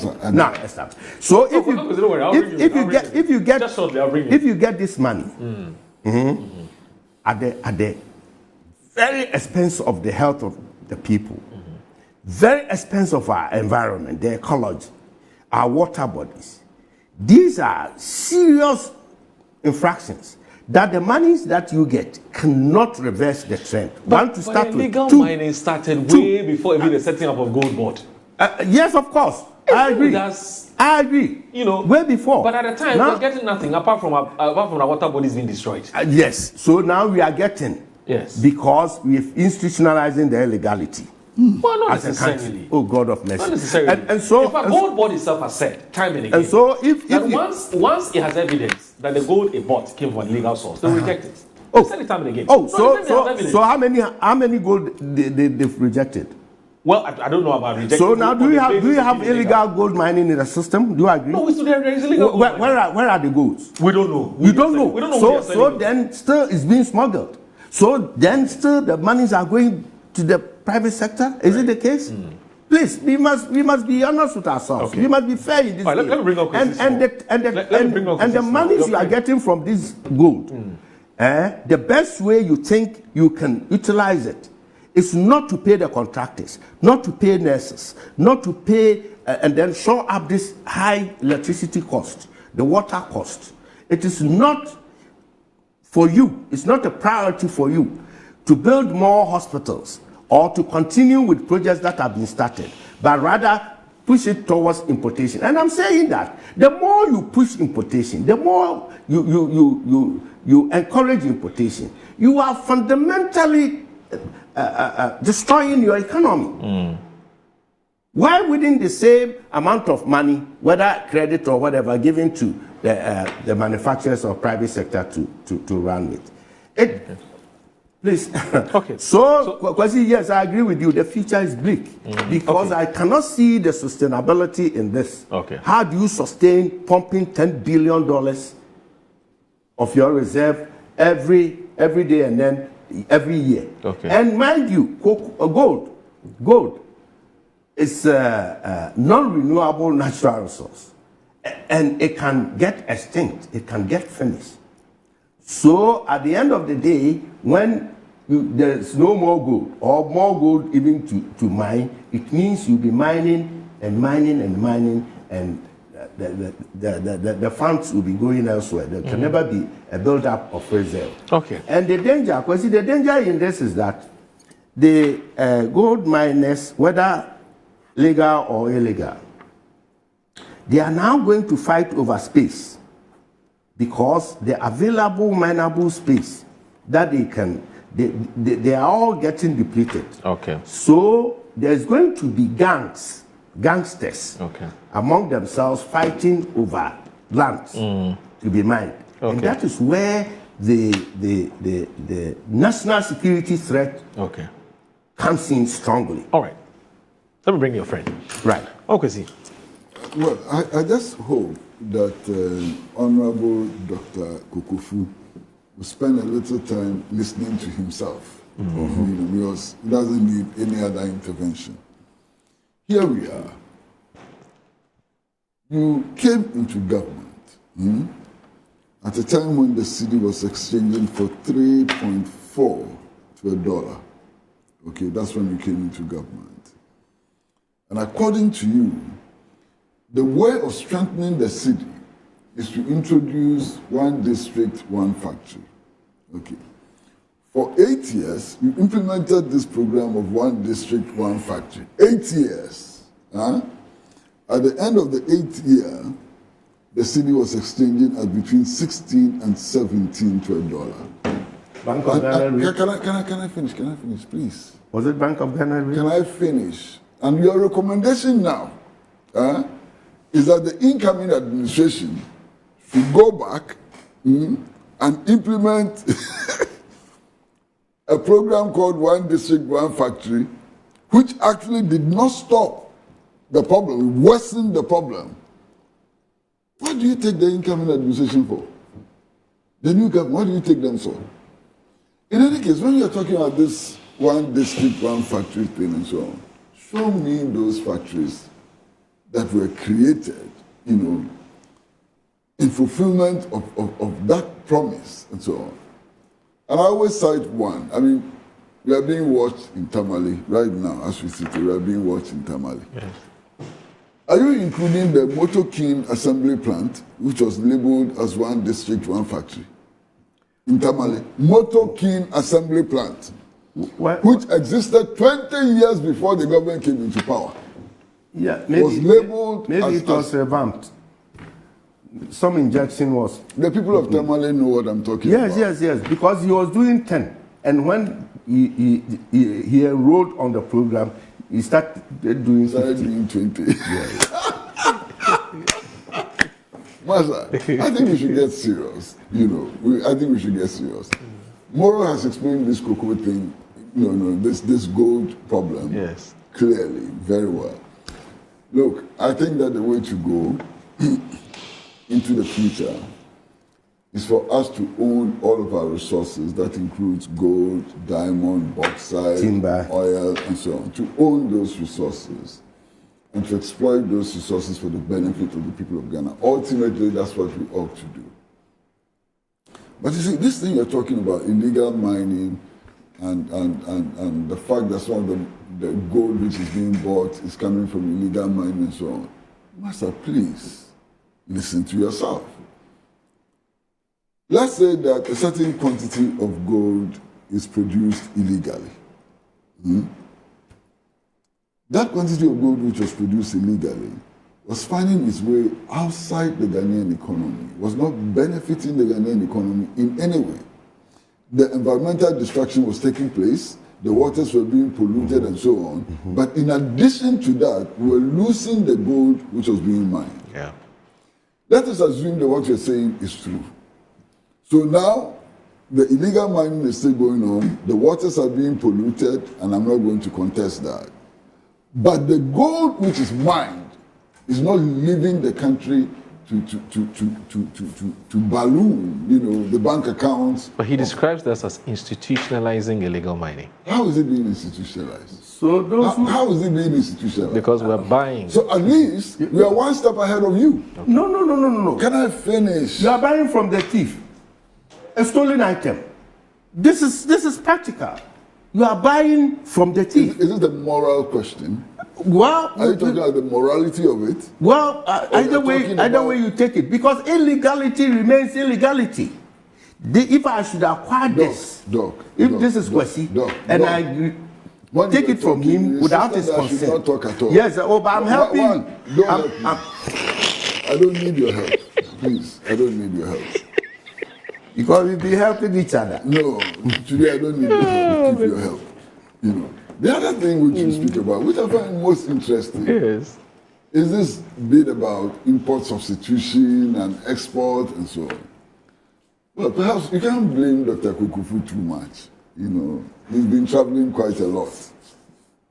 so if you get this money at the very expense of the health of the people, very expense of our environment, the ecology, our water bodies, these are serious infractions that the monies that you get cannot reverse the trend. But illegal mining started way before even the setting up of gold board. Yes, of course. I agree. You know, way before. But at the time, we're getting nothing apart from the water bodies being destroyed. Yes. So now we are getting. Yes. Because we're institutionalizing the illegality. Well, not necessarily. Oh, God of mercy. Not necessarily. And so, in fact, gold board itself has said time and again. And so, once it has evidence that the gold it bought came from an illegal source, they reject it. Oh, they said it time and again. Oh, so how many gold they've rejected? Well, I don't know about rejecting. So now, do you have illegal gold mining in the system? Do you agree? No, there is illegal. Where are the golds? We don't know. We don't know. We don't know. So then, still, it's being smuggled. So then, still, the monies are going to the private sector. Is it the case? Please, we must be honest with ourselves. Okay. We must be fair in this. Right, let me bring up and the monies you are getting from this gold, the best way you think you can utilize it is not to pay the contractors, not to pay nurses, not to pay and then show up this high electricity cost, the water cost. It is not for you, it's not a priority for you to build more hospitals or to continue with projects that have been started, but rather push it towards importation. And I'm saying that the more you push importation, the more you encourage importation, you are fundamentally destroying your economy. Why wouldn't the same amount of money, whether credit or whatever, given to the manufacturers or private sector to run with? Please. Okay. So, Kwesi, yes, I agree with you. The future is bleak because I cannot see the sustainability in this. Okay. How do you sustain pumping $10 billion of your reserve every day and then every year? Okay. And mind you, gold is a non-renewable natural resource, and it can get extinct. It can get finished. So at the end of the day, when there's no more gold or more gold even to mine, it means you'll be mining and mining and mining, and the funds will be going elsewhere. There can never be a build-up of reserve. Okay. And the danger, because the danger in this is that the gold miners, whether legal or illegal, they are now going to fight over space, because the available mineable space that they are all getting depleted. Okay. So there's going to be gangsters among themselves fighting over lands to be mined. Okay. And that is where the national security threat comes in strongly. All right. Let me bring your friend. Right. Okay. Well, I just hope that Honorable Dr. Kokofu will spend a little time listening to himself, because he doesn't need any other intervention. Here we are. You came into government at a time when the city was exchanging for 3.4 to $1. Okay, that's when you came into government. And according to you, the way of strengthening the city is to introduce one district, one factory. Okay. For 8 years, you implemented this program of one district, one factory. 8 years. Huh? At the end of the 8th year, the city was exchanging at between 16 and 17 to $1. Bank of Ghana. Can I finish? Can I finish, please? Was it Bank of Ghana? Can I finish? And your recommendation now is that the incoming administration should go back and implement a program called One District, One Factory, which actually did not stop the problem, it worsened the problem. What do you take the incoming administration for? The new government, what do you take them for? In any case, when you're talking about this one district, one factory thing and so on, show me those factories that were created, in fulfillment of that promise and so on. And I always cite one. I mean, we are being watched in Tamale right now, as we sit here, we are being watched in Tamale. Yes. Are you including the Motokin assembly plant, which was labeled as one district, one factory? In Tamale, Motokin assembly plant, which existed 20 years before the government came into power. Yeah, maybe, was labeled maybe it was revamped. Some injection was... The people of Tamale know what I'm talking about. Yes, because he was doing 10. And when he enrolled on the program, he started doing 20. Yes. Master, I think we should get serious. I think we should get serious. Moro has explained this cocoa thing, this gold problem. Yes. Clearly, very well. Look, I think that the way to go into the future is for us to own all of our resources. That includes gold, diamond, bauxite, timber, oil, and so on. To own those resources and to exploit those resources for the benefit of the people of Ghana. Ultimately, that's what we ought to do. But you see, this thing you're talking about, illegal mining and the fact that some of the gold which is being bought is coming from illegal mining and so on. Master, please listen to yourself. Let's say that a certain quantity of gold is produced illegally. That quantity of gold which was produced illegally was finding its way outside the Ghanaian economy, was not benefiting the Ghanaian economy in any way. The environmental destruction was taking place, the waters were being polluted and so on. But in addition to that, we were losing the gold which was being mined. Yeah. Let us assume that what you're saying is true. So now, the illegal mining is still going on, the waters are being polluted, and I'm not going to contest that. But the gold which is mined is not leaving the country to balloon, the bank accounts. But he describes this as institutionalizing illegal mining. How is it being institutionalized? So those how is it being institutionalized? Because we're buying. So at least we are one step ahead of you. Okay. No. Can I finish? You are buying from the thief, a stolen item. This is practical. You are buying from the thief. Is it a moral question? Well, are you talking about the morality of it? Well, either way you take it, because illegality remains illegality. If I should acquire this, this is Kwesi, and I take it from him without his consent. Not talk at all. Yes, but I'm helping you. I don't need your help. Please, I don't need your help. Because we'll be helping each other. No, today I don't need your help. Keep your help. The other thing which you speak about, which I find most interesting, is this bit about import substitution and export and so on. Well, perhaps you can't blame Dr. Kokofu too much. He's been traveling quite a lot.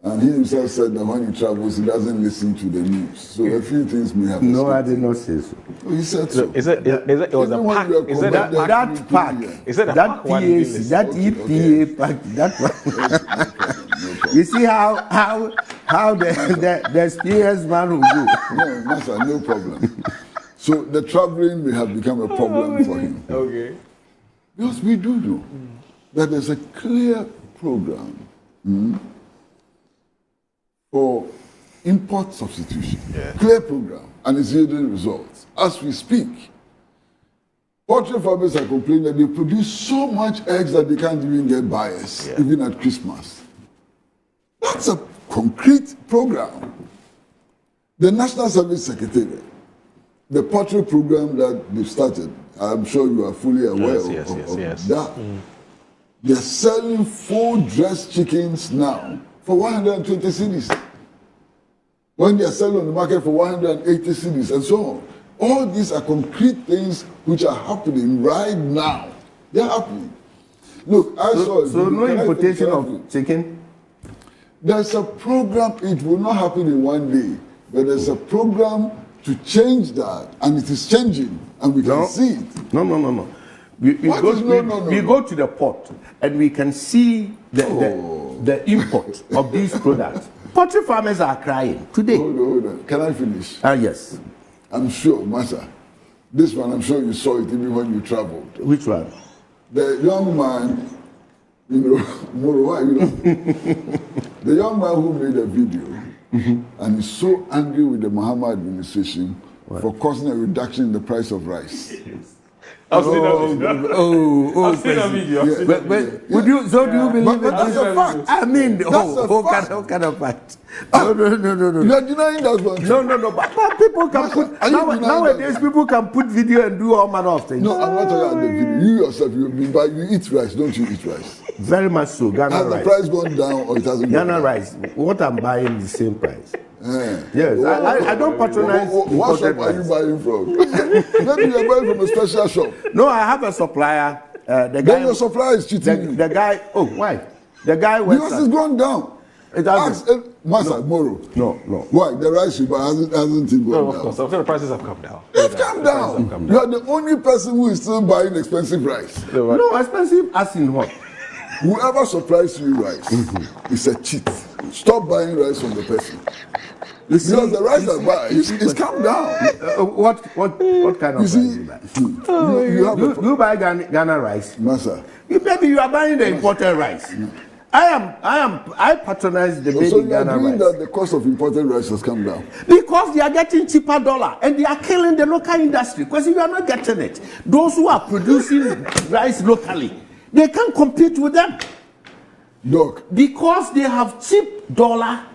And he himself said that when he travels, he doesn't listen to the news. So a few things may have. No, I did not say so. Oh, he said so. Is it was a pack? Is it that pack? Is it that PAC, that EPA pack? That one. You see how the experienced man will do. No, Master, no problem. So the traveling may have become a problem for him. Okay. Because we do know that there's a clear program for import substitution. Yeah. Clear program, and it's yielding results. As we speak, poultry farmers are complaining that they produce so much eggs that they can't even get buyers, even at Christmas. That's a concrete program. The National Service Secretariat, the poultry program that they've started, I'm sure you are fully aware of that. They're selling full dressed chickens now for 120 cedis. When they are selling on the market for 180 cedis and so on. All these are concrete things which are happening right now. They're happening. Look, I saw... So no importation of chicken? There's a program, it will not happen in one day, but there's a program to change that, and it is changing, and we can see it. No. We go to the port, and we can see the import of these products. Poultry farmers are crying today. Hold on. Can I finish? Yes. I'm sure, Massa. This one, I'm sure you saw it even when you traveled. Which one? The young man, Moro, the young man who made a video, and is so angry with the Muhammad administration for causing a reduction in the price of rice. I've seen that video. Do you believe it? That's a fact. I mean, what kind of fact? No. You are denying that one. No. But people can put nowadays. People can put video and do all manner of things. No, I'm not talking about the video. You yourself, you eat rice, don't you eat rice? Very much so. Ghana Has rice. the price gone down or it hasn't? Ghana rice. What I'm buying is the same price. Yeah. Yes, I don't patronize. What shop are you buying from? Maybe you're buying from a special shop. No, I have a supplier. The guy. Then your supplier is cheating you. The guy. Oh, why? The guy went. Because it's gone down. It hasn't. Massa, Moro. No. Why? The rice you buy hasn't it gone No, down? of course. I'm sure the prices have come down. They've come down. You are the only person who is still buying expensive rice. No, expensive as in what? Whoever supplies you rice is a cheat. Stop buying rice from the person. Because the rice I buy, it's come down. What kind of rice do you buy? Do you buy Ghana rice? Massa. Maybe you are buying the imported rice. I patronize the made So in you are Ghana agreeing rice. that the cost of imported rice has come down? Because they are getting cheaper dollar and they are killing the local industry. Because you are not getting it. Those who are producing rice locally, they can't compete with them. Doc. Because they have cheap dollar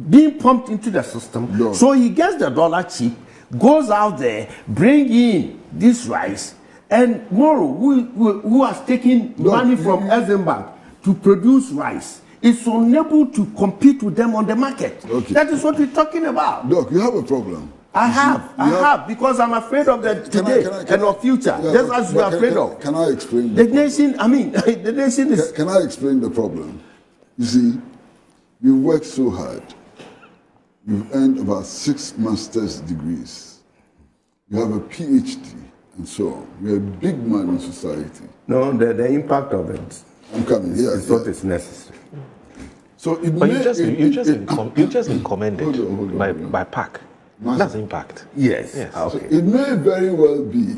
being pumped into the system. Doc. So he gets the dollar cheap, goes out there, bring in this rice, and Moro, who has taken money from Exim Bank to produce rice, is unable to compete with them on the market. Okay. That is what we're talking about. Doc, you have a problem. I have, because I'm afraid of the today and of future, just as you're afraid of. Can I explain? The nation, the nation is... Can I explain the problem? You see, you work so hard. You've earned about 6 master's degrees. You have a PhD and so on. You're a big man in society. No, the impact of it. I'm coming here. It's what is necessary. So it But may, you've just been commended Hold on. by PAC. Master. That's impact. Yes. So it may very well be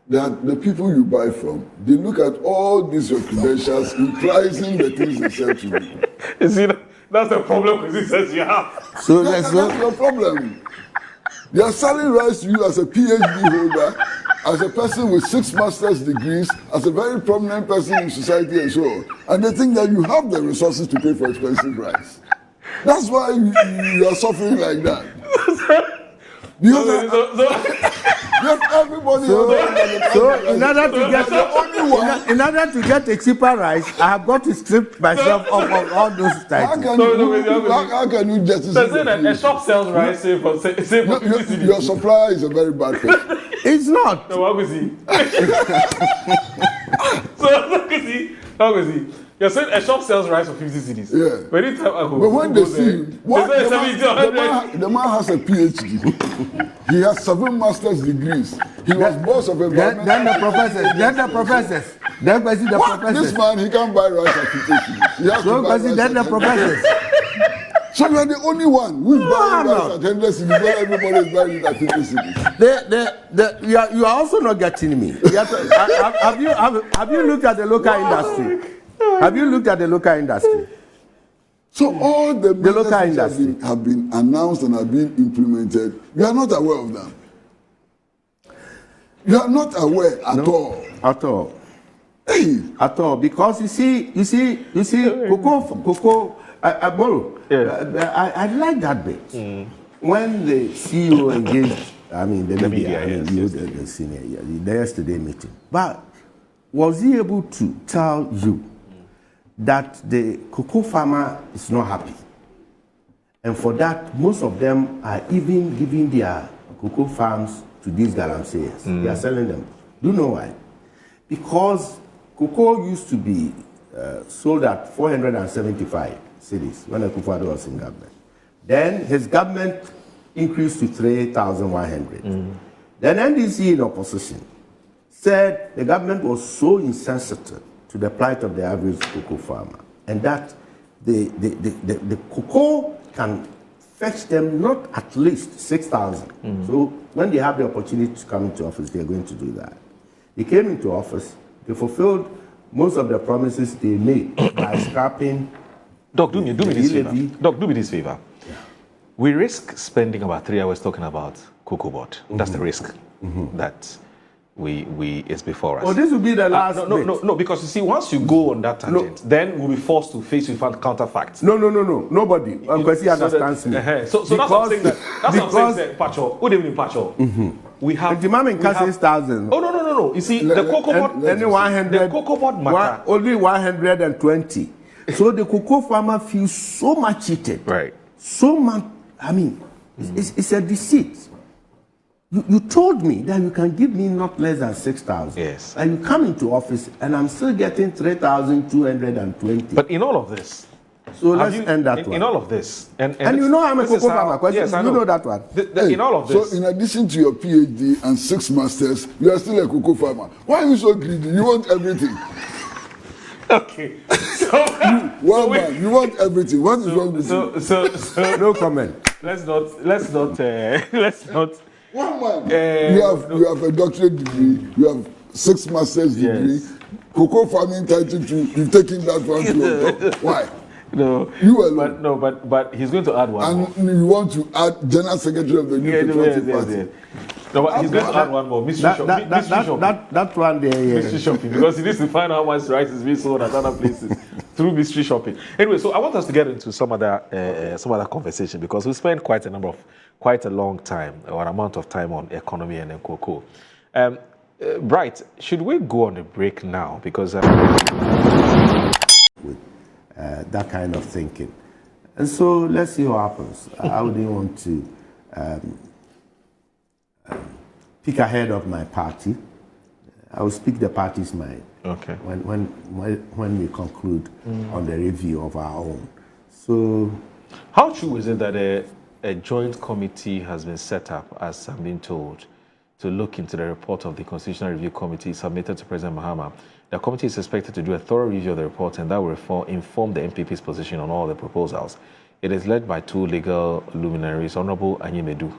that the people you buy from, they look at all these your credentials, impressing the things they sell to you. You see, that's the problem with this you have. So That's your problem. They are selling rice to you as a PhD holder, as a person with 6 master's degrees, as a very prominent person in society and so on. And they think that you have the resources to pay for expensive rice. That's why you are suffering like that. Because everybody in order to get a cheaper rice, I have got to strip myself of all those titles. How can you justify that a shop sells rice, say for your supplier is a very bad person. It's not. So how is he? How is he? You're saying a shop sells rice for 50 cedis. Yeah. But anytime I go, But when they see him, the man has a PhD. He has 7 master's degrees. He was boss of a government. Then the professors. Then the professors. This man, he can't buy rice at 50 cedis. He has to buy rice then the professors. So you are the only one who is buying rice at 100 cedis when everybody is buying it at 50 cedis. You are also not getting me. Have you looked at the local industry? Have you looked at the local industry? So all the local industry have been announced and have been implemented. You are not aware of them. You are not aware at all. At all. Hey. At all. Because you see, Kokofu, I like that bit. When the CEO engaged, the media, the senior, the yesterday meeting. But was he able to tell you that the cocoa farmer is not happy? And for that, most of them are even giving their cocoa farms to these galamseyers. They are selling them. Do you know why? Because cocoa used to be sold at 475 cedis when Akufo-Addo was in government. Then his government increased to 3,100. Then NDC in opposition said the government was so insensitive to the plight of the average cocoa farmer, and that the cocoa can fetch them not at least 6,000. So when they have the opportunity to come into office, they're going to do that. They came into office, they fulfilled most of the promises they made by scrapping. Doc, do me this favor. Doc, do me this favor. Yeah. We risk spending about 3 hours talking about cocoa board. That's the risk that is before us. Oh, this will be the last no, because you see, once you go on that tangent, then we'll be forced to face with counterfacts. No. Nobody. Kwesi understands me. So that's what I'm saying. That's what I'm saying. Pacho. Good evening, Pacho. We have. The demand in 6,000. Oh no. You see, the cocoa board. Any 100. The cocoa board matter. Only 120. So the cocoa farmer feels so much cheated. Right. So much. I mean, it's a deceit. You told me that you can give me not less than 6,000. Yes. And you come into office and I'm still getting 3,220. But in all of this, so let's end that one. In all of this, and you know I'm a cocoa farmer. Yes, I know. You know that one. In all of this. So in addition to your PhD and 6 masters, you are still a cocoa farmer. Why are you so greedy? You want everything. Okay. You want everything. What is wrong with you? So no comment. Let's not. One man. You have a doctorate degree. You have 6 masters degree. Yes. Cocoa farming title too. You've taken that one to why? No. You alone. But he's going to add one more. And you want to add General Secretary of the New Patriotic Party. Yes. No, but he's going to add one more. Mystery shopping. That one there. Mystery shopping, because he needs to find out how much rice is being sold at other places through mystery shopping. Anyway, so I want us to get into some other conversation, because we spent quite a long time, or an amount of time, on economy and then cocoa. Bright, should we go on a break now? Because with that kind of thinking, and so let's see what happens. I wouldn't want to pick ahead of my party. I will speak the party's mind. Okay. When we conclude on the review of our own. So, how true is it that a joint committee has been set up, as I've been told, to look into the report of the Constitutional Review Committee submitted to President Mahama? The committee is expected to do a thorough review of the report, and that will inform the MPP's position on all the proposals. It is led by 2 legal luminaries, Honorable Anyimedu,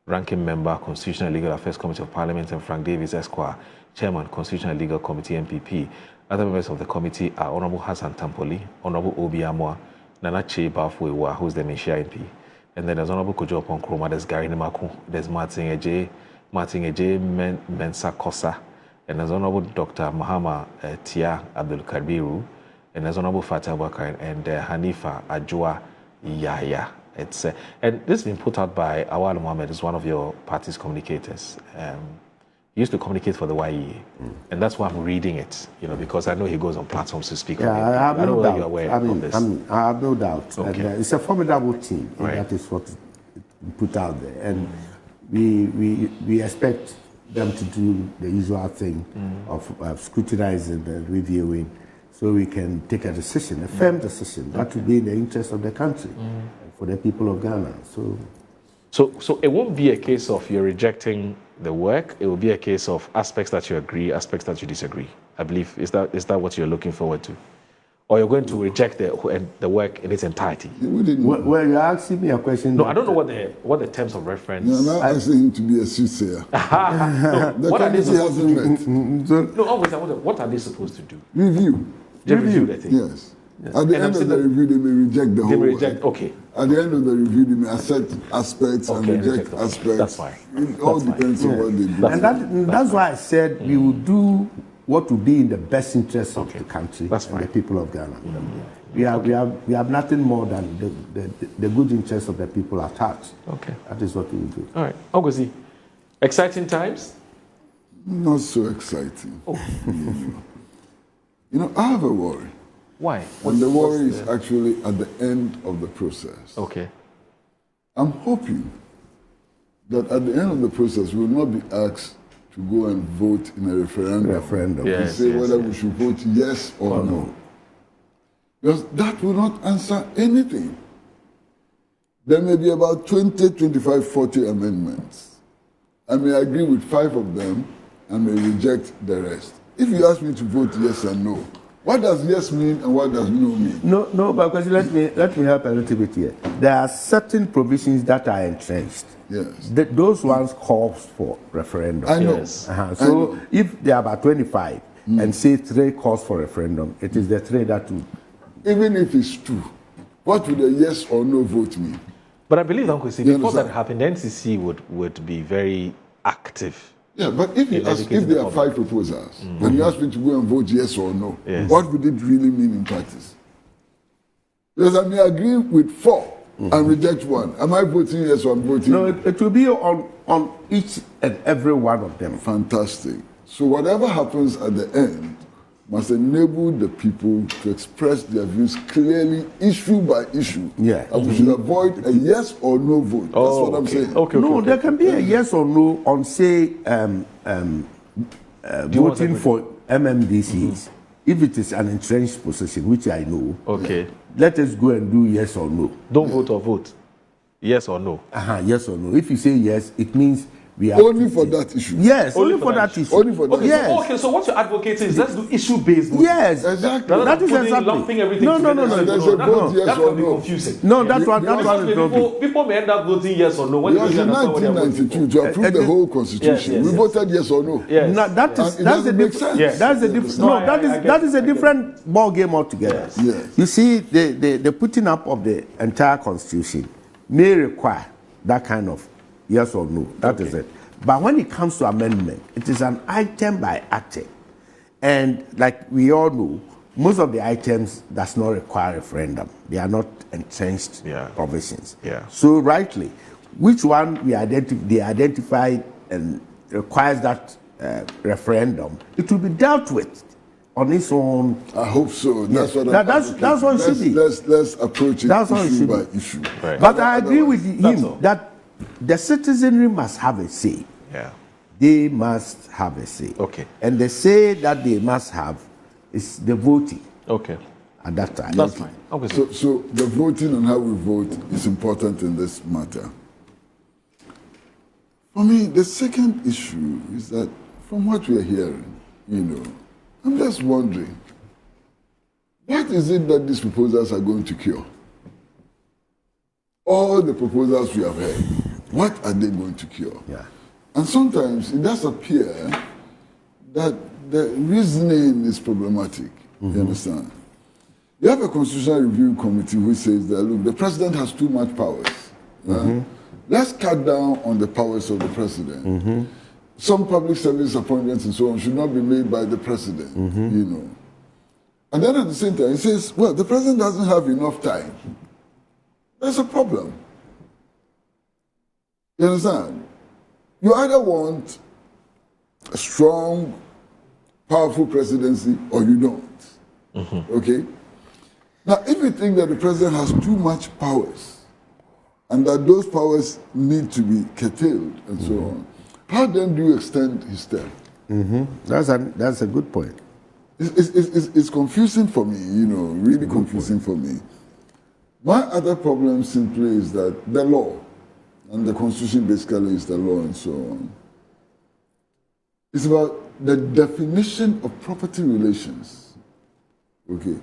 Ranking Member, Constitutional and Legal Affairs Committee of Parliament, and Frank Davis, Esquire, Chairman, Constitutional and Legal Committee, MPP. Other members of the committee are Honorable Hassan Tampoli, Honorable Obi Amwa, Nana Che Bafwewa, who's the Mesia MP, and then there's Honorable Kojo Ponkroma, there's Gary Nemaku, there's Martin Eje Mensa Kosa, and there's Honorable Dr. Mahama Tia Abdul Kabiru, and there's Honorable Fatah Bakar, and Hanifa Ajua Yahya. And this has been put out by Awal Mohammed, who's one of your party's communicators. He used to communicate for the YEA, and that's why I'm reading it, because I know he goes on platforms to speak. Yeah, I have no doubt. You're aware of this. I have no doubt. Okay. And, it's a formidable team, and that is what put out there. And we expect them to do the usual thing of scrutinizing and reviewing, so we can take a decision, a firm decision, that will be in the interest of the country, for the people of Ghana. So it won't be a case of you're rejecting the work. It will be a case of aspects that you agree, aspects that you disagree. I believe, is that what you're looking forward to? Or you're going to reject the work in its entirety? Well, you're asking me a question. No, I don't know what the terms of reference. No, I'm not asking him to be a soothsayer. No, what are they supposed to do? No, always, what are they supposed to do? Review. They review the thing. Yes. At the end of the review, they may reject the whole work. Okay. At the end of the review, they may accept aspects and reject aspects. That's fine. It all depends on what they do. And that's why I said we will do what will be in the best interest of the country and the people of Ghana. We have nothing more than the good interest of the people at heart. Okay. That is what we will do. All right. Ogozi, exciting times? Not so exciting. I have a worry. Why? And the worry is actually at the end of the process. Okay. I'm hoping that at the end of the process, we will not be asked to go and vote in a referendum. Yes, say whether we should vote yes or no. Because that will not answer anything. there may be about 20, 25, 40 amendments. I may agree with 5 of them and may reject the rest. If you ask me to vote yes and no, what does yes mean and what does no mean? No, but because let me help a little bit here. There are certain provisions that are entrenched. Yes. Those ones calls for referendum. I know. Yes. So if there are about 25 and say 3 calls for referendum, it is the 3 that will. Even if it's true, what would a yes or no vote mean? But I believe, Uncle C, before that understand? happened, the NCC would be very active. Yeah, but if you ask, if there are 5 proposals and you ask me to go and vote yes or no, what would it really mean in practice? Because I may agree with 4 and reject 1. Am I voting yes or I'm voting No, it will be on each and every one of them. Fantastic. So whatever happens at the end must enable the people to express their views clearly, issue by issue. Yeah. And we should avoid a yes or no vote. That's what I'm saying. No, there can be a yes or no on, say, voting for MMDCs. If it is an entrenched position, which I know, let us go and do yes or no. Don't vote or vote. Yes or no. Yes or no. If you say yes, it means we are only for that issue. Yes, only for that issue. Only for that Okay, issue. Yes. so what you're advocating is let's do issue-based voting. Yes, Exactly. Rather that than is putting, exactly. lumping everything No, together. There's a vote yes that or can be no. confusing. No, that's what Because is wrong. people may end up voting yes or no. When Because they in don't understand what they're voting 1992, to approve the whole constitution, Yes, we voted yes or no. Yes. No, that is And it that's a doesn't make different. sense. Yes. That's a different. No, No, I that get is a different ball game altogether. Yes. You see, the putting up of the entire constitution may require that kind of yes or no. That is it. But when it comes to amendment, it is an item by item, and like we all know, most of the items does not require referendum. They are not entrenched provisions. Yeah. So rightly, which one they identified and requires that referendum, it will be dealt with on its own. I hope so. That's what That's what it should be. Let's approach it That's what it issue should by be. issue. Right. But I agree with That's him all. that the citizenry must have a say. Yeah. They must have a say. Okay. And the say that they must have is the voting Okay. at that time. That's fine. Okay. So the voting and how we vote is important in this matter. For me, the second issue is that from what we are hearing, I'm just wondering, what is it that these proposals are going to cure? All the proposals we have heard, what are they going to cure? Yeah. And sometimes it does appear that the reasoning is problematic. You understand? You have a constitutional review committee which says that, look, the president has too much powers. Let's cut down on the powers of the president. Some public service appointments and so on should not be made by the president, And then at the same time, it says, well, the president doesn't have enough time. There's a problem. You understand? You either want a strong, powerful presidency or you don't. Okay? Now, if you think that the president has too much powers and that those powers need to be curtailed and so on, how then do you extend his term? That's a good point. It's confusing for me, really confusing for me. My other problem simply is that the law, and the Constitution basically is the law and so on, it's about the definition of property relations. Okay?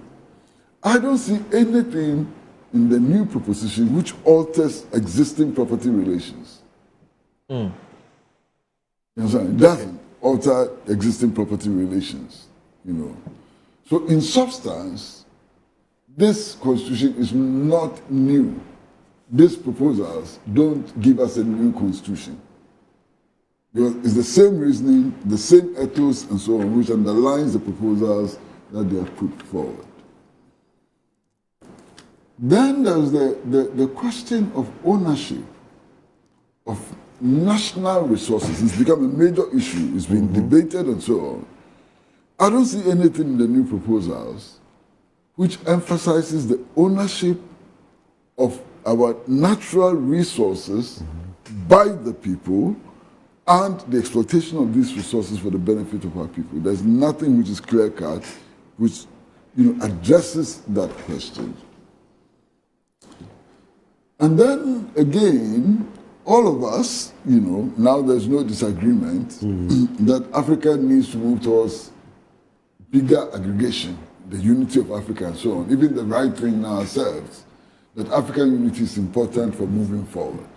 I don't see anything in the new proposition which alters existing property relations. You understand? It doesn't alter existing property relations, So in substance, this constitution is not new. These proposals don't give us a new constitution. Because it's the same reasoning, the same ethos and so on, which underlines the proposals that they have put forward. Then there's the question of ownership of national resources. It's become a major issue. It's been debated and so on. I don't see anything in the new proposals which emphasizes the ownership of our natural resources by the people and the exploitation of these resources for the benefit of our people. There's nothing which is clear-cut, which addresses that question. And then again, all of us, now there's no disagreement that Africa needs to move towards bigger aggregation, the unity of Africa and so on. Even the right wing now ourselves, that African unity is important for moving forward.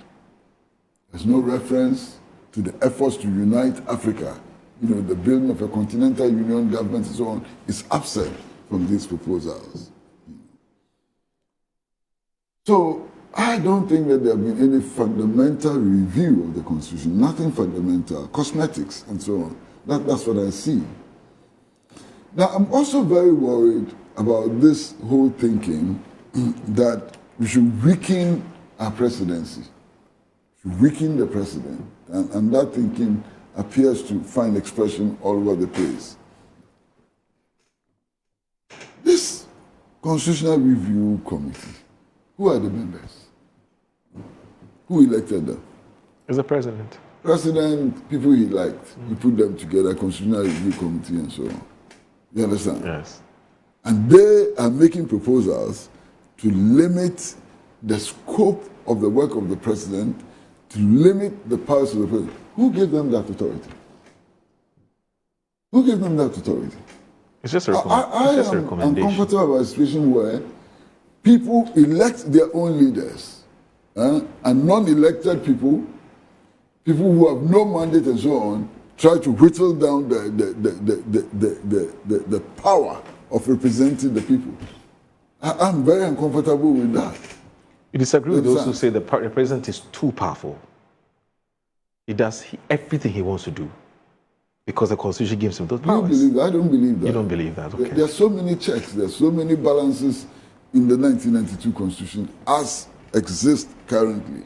There's no reference to the efforts to unite Africa. The building of a continental union government and so on is absent from these proposals. So I don't think that there have been any fundamental review of the Constitution, nothing fundamental, cosmetics and so on. That's what I see. Now, I'm also very worried about this whole thinking that we should weaken our presidency, weaken the president, and that thinking appears to find expression all over the place. This Constitutional Review Committee, who are the members? Who elected them? As the president. President, people he liked. He put them together, Constitutional Review Committee and so on. You understand? Yes. And they are making proposals to limit the scope of the work of the president, to limit the powers of the president. Who gave them that authority? Who gave them that authority? It's just a recommendation. I'm comfortable about a situation where people elect their own leaders, and non-elected people who have no mandate and so on, try to whittle down the power of representing the people. I'm very uncomfortable with that. You disagree with those who say the president is too powerful? He does everything he wants to do because the Constitution gives him those powers. I don't believe that. You don't believe that? Okay. There are so many checks, there are so many balances in the 1992 Constitution as exist currently.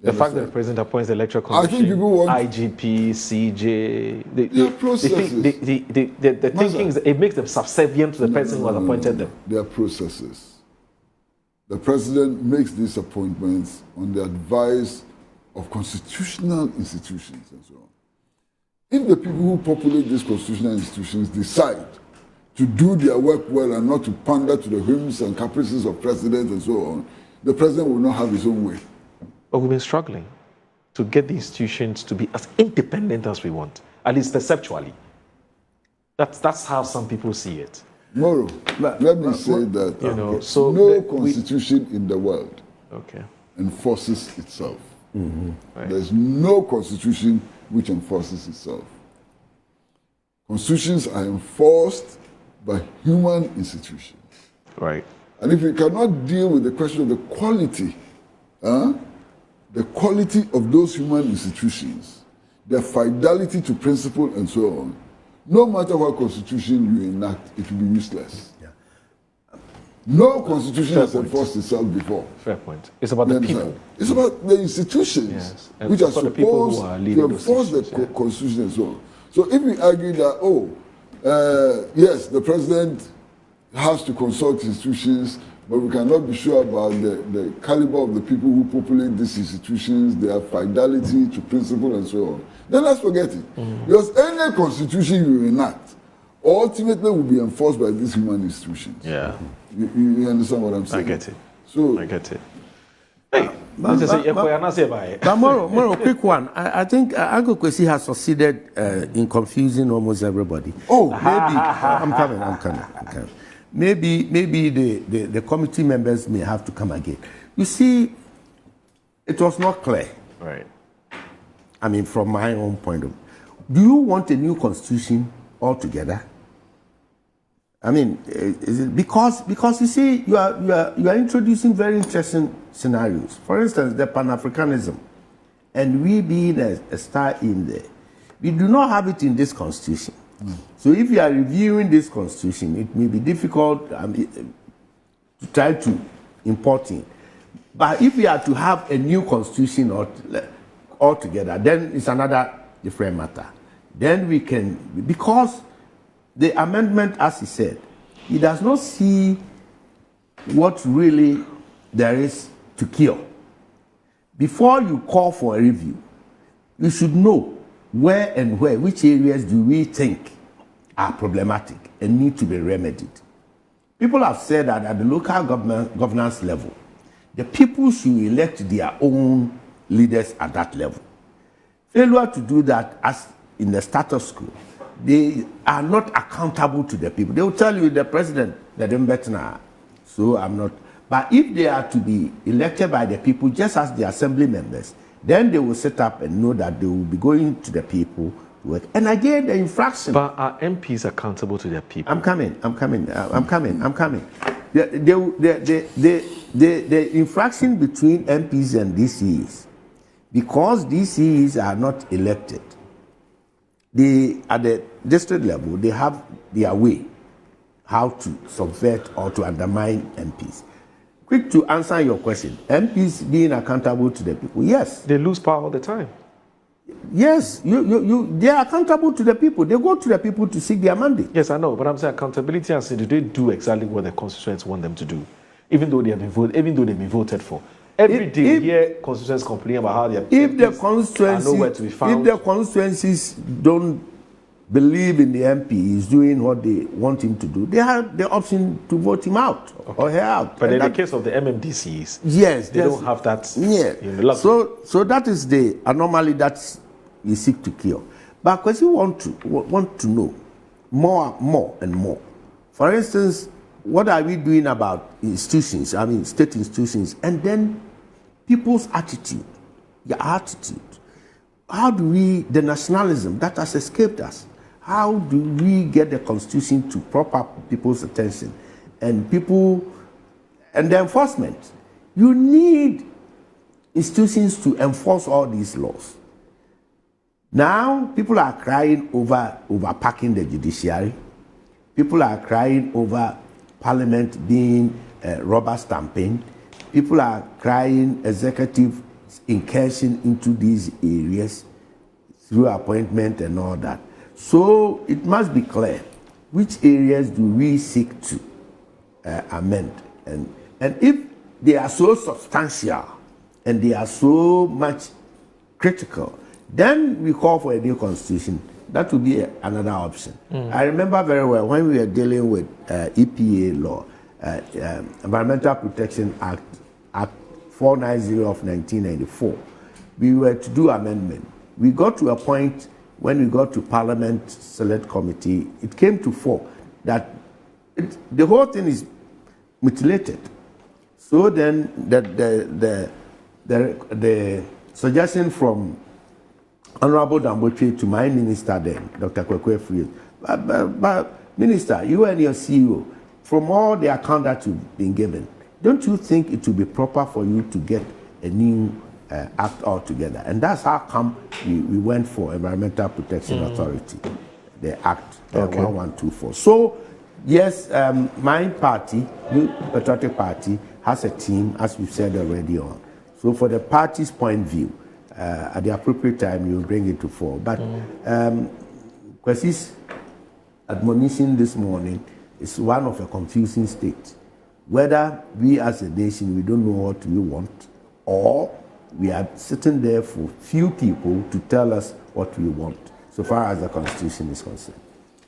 The fact that the president appoints the electoral commission, I think people want IGP, CJ, their processes. The thinking is it makes them subservient to the president who has appointed them. Their processes. The president makes these appointments on the advice of constitutional institutions and so on. If the people who populate these constitutional institutions decide to do their work well and not to pander to the whims and caprices of presidents and so on, the president will not have his own way. But we've been struggling to get the institutions to be as independent as we want, at least perceptually. That's how some people see it. Moro, let me say that no constitution in the world enforces itself. Right. There's no constitution which enforces itself. Constitutions are enforced by human institutions. Right. And if we cannot deal with the question of the quality of those human institutions, their fidelity to principle and so on, no matter what constitution you enact, it will be useless. Yeah. No constitution has enforced itself before. Fair point. It's about the people. It's about the institutions, which are supposed to enforce the constitution and so on. So if we argue that, yes, the president has to consult institutions, but we cannot be sure about the caliber of the people who populate these institutions, their fidelity to principle and so on, then let's forget it. Because any constitution you enact ultimately will be enforced by these human institutions. Yeah. You understand what I'm saying? I get it. So I get it. Hey, Moro, quick one. I think Uncle Kwesi has succeeded in confusing almost everybody. Oh, maybe I'm coming. Maybe the committee members may have to come again. You see, it was not clear. Right. I mean, from my own point of view. Do you want a new constitution altogether? I mean, is it because you see, you are introducing very interesting scenarios. For instance, the Pan-Africanism, and we being a star in there, we do not have it in this constitution. So if you are reviewing this constitution, it may be difficult to try to import it. But if we are to have a new constitution altogether, then it's another different matter. Then we can, because the amendment, as he said, he does not see what really there is to cure. Before you call for a review, you should know which areas do we think are problematic and need to be remedied. People have said that at the local governance level, The people should elect their own leaders at that level. Failure to do that, as in the status quo, they are not accountable to the people. They will tell you the president, that them better now, so I'm not. But if they are to be elected by the people, just as the assembly members, then they will set up and know that they will be going to the people to work. And again, the infraction. But are MPs accountable to their people? I'm coming. The infraction between MPs and DCEs, because DCEs are not elected, they, at the district level, they have their way how to subvert or to undermine MPs. Quick to answer your question, MPs being accountable to the people, yes. They lose power all the time. Yes, they are accountable to the people. They go to the people to seek their mandate. Yes, I know, but I'm saying accountability and saying, do they do exactly what the constituents want them to do, even though they have been voted, even though they've been voted for? Every day, we hear constituents complain about how their MPs are nowhere to be found. If the constituencies don't believe in the MP is doing what they want him to do, they have the option to vote him out or her out. But in the case of the MMDCs, yes, they don't have that. Yeah. So that is the anomaly that you seek to cure. But because you want to know more and more. For instance, what are we doing about institutions? I mean, state institutions, and then people's attitude, your attitude. How do we, the nationalism that has escaped us, how do we get the constitution to prop up people's attention and people, and the enforcement? You need institutions to enforce all these laws. Now, people are crying over overpacking the judiciary. People are crying over parliament being rubber stamping. People are crying executive incursion into these areas through appointment and all that. So it must be clear which areas do we seek to amend. And if they are so substantial and they are so much critical, then we call for a new constitution. That would be another option. I remember very well when we were dealing with EPA law, Environmental Protection Act 490 of 1994. We were to do amendment. We got to a point when we got to Parliament Select Committee, it came to fore that the whole thing is mutilated. So then the suggestion from Honorable Damboche to my minister then, Dr. Kokofu, but Minister, you and your CEO, from all the account that you've been given, don't you think it would be proper for you to get a new act altogether? And that's how come we went for Environmental Protection Authority, the Act 1124. So, yes, my party, New Patriotic Party, has a team, as we've said already on. So for the party's point of view, at the appropriate time, you'll bring it to fore. But Kwesi's admonition this morning is one of a confusing state. Whether we as a nation, we don't know what we want, or we are sitting there for few people to tell us what we want, so far as the Constitution is concerned.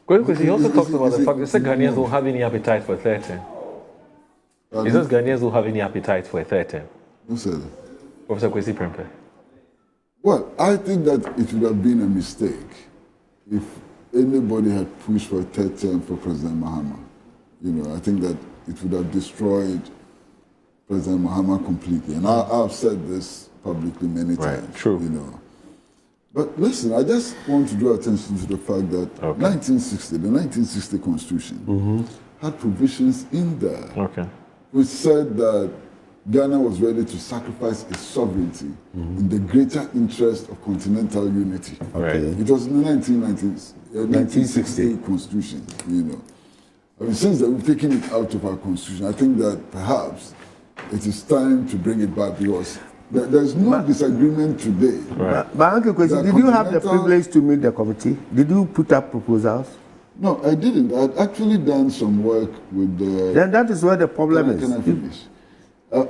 Because he also talked about the fact that Ghanaians don't have any appetite for a third term. He says Ghanaians don't have any appetite for a third term. Who said that? Professor Kwesi Prempeh. Well, I think that it would have been a mistake if anybody had pushed for a third term for President Mahama. You know, I think that it would have destroyed President Mahama completely. And I've said this publicly many times. Right, true. You know. But listen, I just want to draw attention to the fact that the 1960 Constitution had provisions in there which said that Ghana was ready to sacrifice its sovereignty in the greater interest of continental unity. It was in the 1960 Constitution, you know. I mean, since we've taken it out of our Constitution, I think that perhaps it is time to bring it back, because there's no disagreement today. But Uncle Kwesi, did you have the privilege to meet the committee? Did you put up proposals? No, I didn't. I'd actually done some work with the... Then that is where the problem is. Can I finish?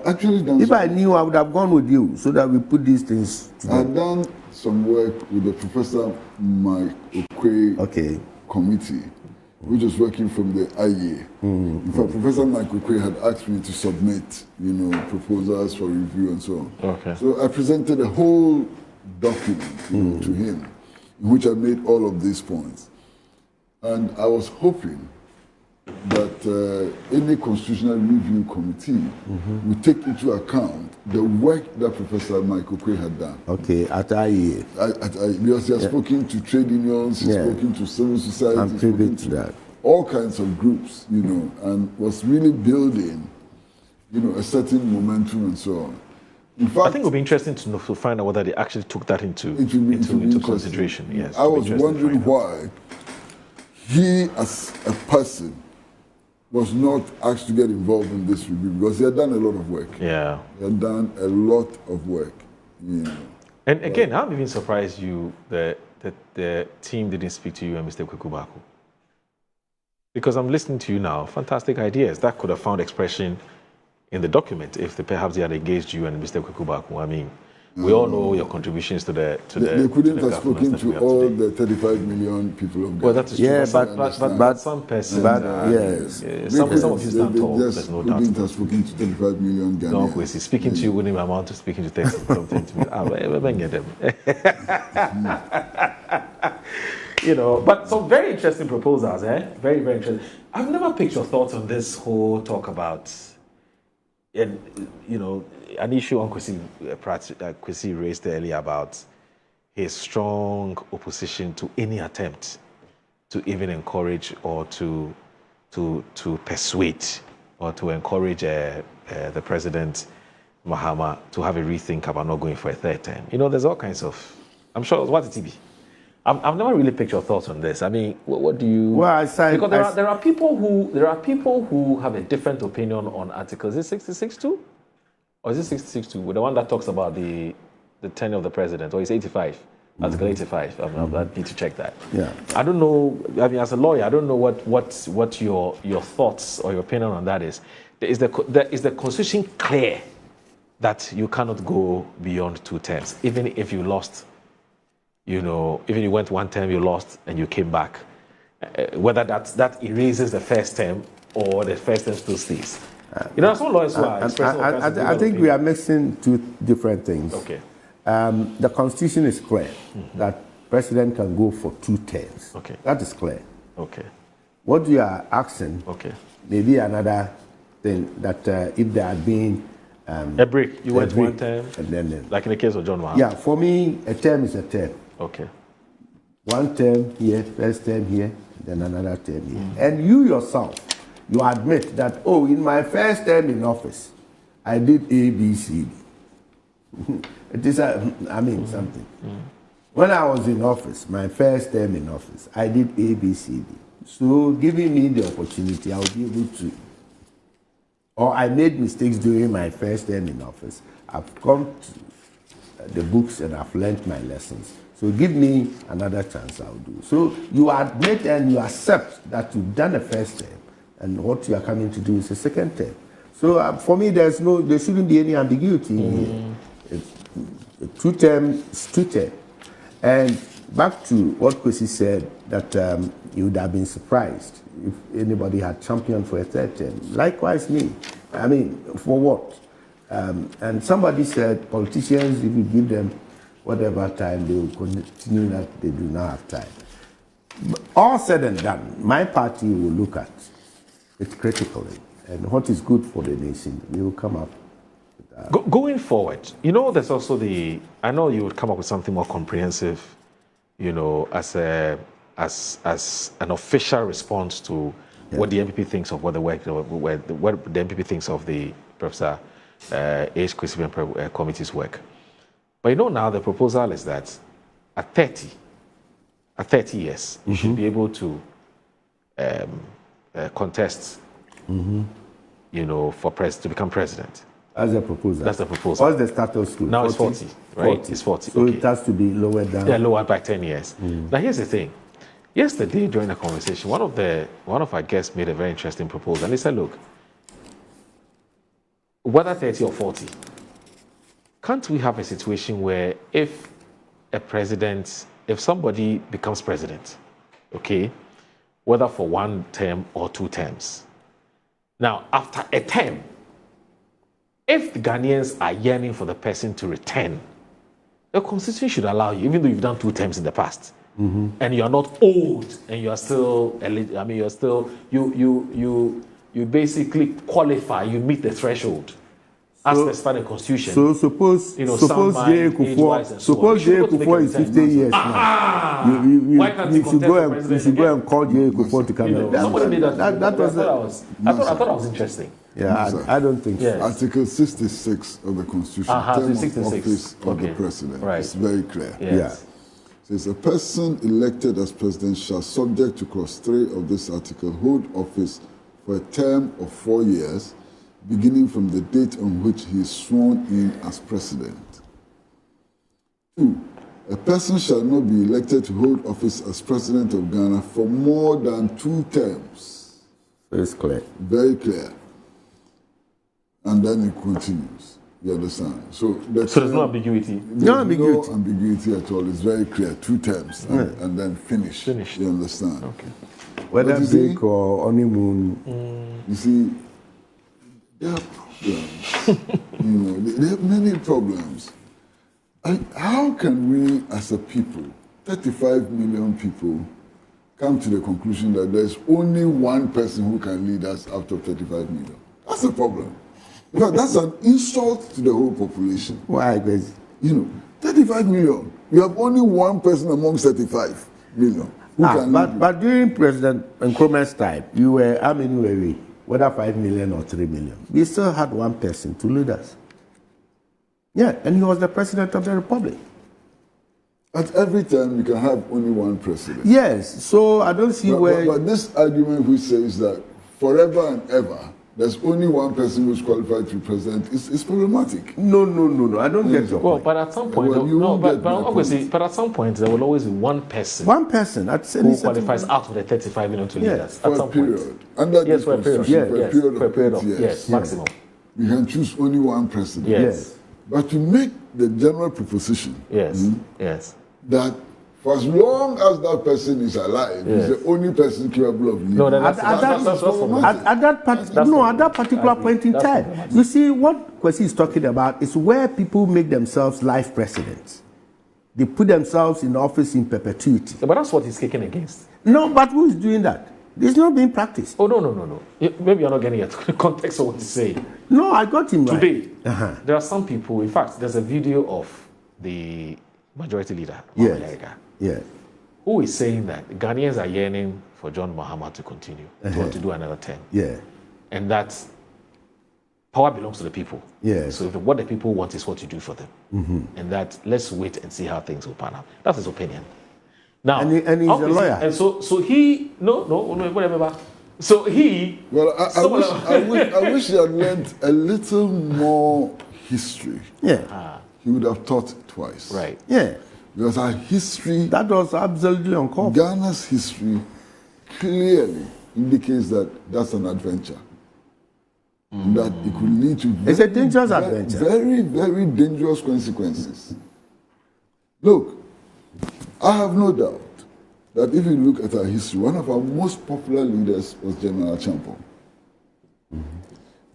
Actually done if I knew, I would have gone with you so that we put these things together. I've done some work with the Professor Mike Okwe committee which was working from the IEA. In fact, Professor Michael Kwesi had asked me to submit, proposals for review and so on. Okay. So I presented a whole document, to him, in which I made all of these points. And I was hoping that any constitutional review committee would take into account the work that Professor Michael Kwesi had done. Okay, at IEA. Because he has spoken to trade unions, he's spoken to civil society, I'm privy to that. all kinds of groups, and was really building, a certain momentum and so on. In fact, I think it would be interesting to find out whether they actually took that into consideration. Yes, I was wondering why he, as a person, was not asked to get involved in this review, because he had done a lot of work. Yeah. He had done a lot of work. And again, I'm even surprised that the team didn't speak to you and Mr. Kokofu. Because I'm listening to you now, fantastic ideas that could have found expression in the document if perhaps they had engaged you and Mr. Kokofu. I mean, we all know your contributions to the. They couldn't have spoken to all the 35 million people of Ghana. Well, that is true. Yeah, but some person. Yes. Some of you stand tall. There's no doubt. They couldn't have spoken to 35 million Ghanaians. No, Kwesi, speaking to you wouldn't amount to speaking to 30 to me. But some very interesting proposals, Very, very interesting. I've never picked your thoughts on this whole talk about, an issue on Pratt, Kwesi raised earlier about his strong opposition to any attempt to even encourage or to persuade or to encourage the president, Mahama, to have a rethink about not going for a third term. There's all kinds of, I'm sure, what it be. I've never really picked your thoughts on this. I mean, what do you? Well, because there are people who have a different opinion on articles. Is it 66.2? Or is it 66.2? The one that talks about the tenure of the president, or is 85? Article 85. I need to check that. Yeah. I don't know. I mean, as a lawyer, I don't know what your thoughts or your opinion on that is. Is the Constitution clear that you cannot go beyond 2 terms, even if you lost? Even you went 1 term, you lost, and you came back. Whether that erases the first term or the first term still stays. Some lawyers who are expressing I think we are mixing 2 different things. Okay. The Constitution is clear that president can go for 2 terms. Okay. That is clear. Okay. What we are asking, maybe another thing, that if there had been a break, you went 1 term, and then like in the case of John Mahama. Yeah, for me, a term is a term. Okay. 1 term here, first term here, then another term here. And you yourself, you admit that, in my first term in office, I did A, B, C, D. It is, something. When I was in office, my first term in office, I did A, B, C, D. So giving me the opportunity, I will be able to. Or I made mistakes during my first term in office. I've come to the books and I've learned my lessons. So give me another chance, I'll do. So you admit and you accept that you've done a first term, and what you are coming to do is a second term. So for me, there shouldn't be any ambiguity here. It's 2 terms, 2 terms. And back to what Kwesi said, that you would have been surprised if anybody had championed for a third term. Likewise me. I mean, for what? And somebody said politicians, if you give them whatever time, they will continue that they do not have time. But all said and done, my party will look at it critically. And what is good for the nation, we will come up with that. Going forward, there's also I know you would come up with something more comprehensive, as an official response to what the MPP thinks of what the work, what the MPP thinks of the Professor H. Kwesi committee's work. But now the proposal is that at 30 years, you should be able to contest, to become president. That's the proposal. That's the proposal. What's the status quo? Now 40, it's 40, right? 40. It's 40. So it has to be lowered down. Yeah, lowered by 10 years. Now here's the thing. Yesterday during the conversation, one of our guests made a very interesting proposal, and he said, "Look, whether 30 or 40, can't we have a situation where if somebody becomes president, whether for 1 term or 2 terms. Now, after a term, if the Ghanaians are yearning for the person to return, the constitution should allow you, even though you've done 2 terms in the past, and you are not old, and you are still, you're still, you basically qualify, you meet the threshold as specified in the constitution. So suppose J. Kokofu is 50 years now. You should go and call J. Kokofu to come in. Somebody made that. That was I thought that was interesting. Yeah, I don't think so. Yes. Article 66 of the Constitution, term of 66. office of Okay. the president. Right. It's very clear. Yes. Says a person elected as president shall, subject to clause 3 of this article, hold office for a term of 4 years, beginning from the date on which he is sworn in as president. 2. A person shall not be elected to hold office as president of Ghana for more than 2 terms. It's clear. Very clear. And then it continues. You understand? So So there's no ambiguity. No ambiguity. No ambiguity at all. It's very clear. 2 terms and then finish. Finished. You understand? Okay. Whether But you see- break or honeymoon. You see, there are problems. There are many problems. How can we as a people, 35 million people, come to the conclusion that there's only one person who can lead us out of 35 million? That's the problem. In fact, that's an insult to the whole population. Why, Kwesi? 35 million. You have only one person amongst 35 million who can lead you. But during President Nkrumah's time, you were, how many were we? Whether 5 million or 3 million. We still had one person to lead us. Yeah, and he was the president of the republic. At every time, you can have only one president. Yes, so I don't see where... But this argument which says that forever and ever, there's only one person who's qualified to be president is problematic. No, I don't get your Well, point. but at some point, Well, you won't get my obviously, point. but at some point, there will always be one person One person, that's who qualifies out of the 35 million to lead Yes, us. For At a some period. point. Under Yes, this for a period. constitution, Yes, for a period of 8 years. yes, maximum. You can choose only one president. Yes. But to make the general proposition Yes. Yes. that for as long as that person is alive, Yes. he's the only person capable of leading. No, that's problematic. At that particular point in time, you see, what Kwesi is talking about is where people make themselves life presidents. They put themselves in office in perpetuity. But that's what he's kicking against. No, but who is doing that? It's not being practiced. Oh, no. Maybe you're not getting it. The context of what he's saying. No, I got him right. Today, there are some people, in fact, there's a video of the majority leader of Yes. America Yes. who is saying that Ghanaians are yearning for John Mahama to continue, to do another term. Yeah. And that power belongs to the people. Yes. So what the people want is what you do for them. And that let's wait and see how things will pan out. That's his opinion. Now, And he's a obviously- lawyer. And so he, no, whatever. So he, Well, I wish he had learned a little more history. Yeah. He would have thought twice. right. Yeah. Because our history, That was absolutely uncalled for. Ghana's history, clearly indicates that that's an adventure. That it could lead to It's a dangerous adventure. very, very dangerous consequences. Look, I have no doubt that if you look at our history, one of our most popular leaders was General Champon.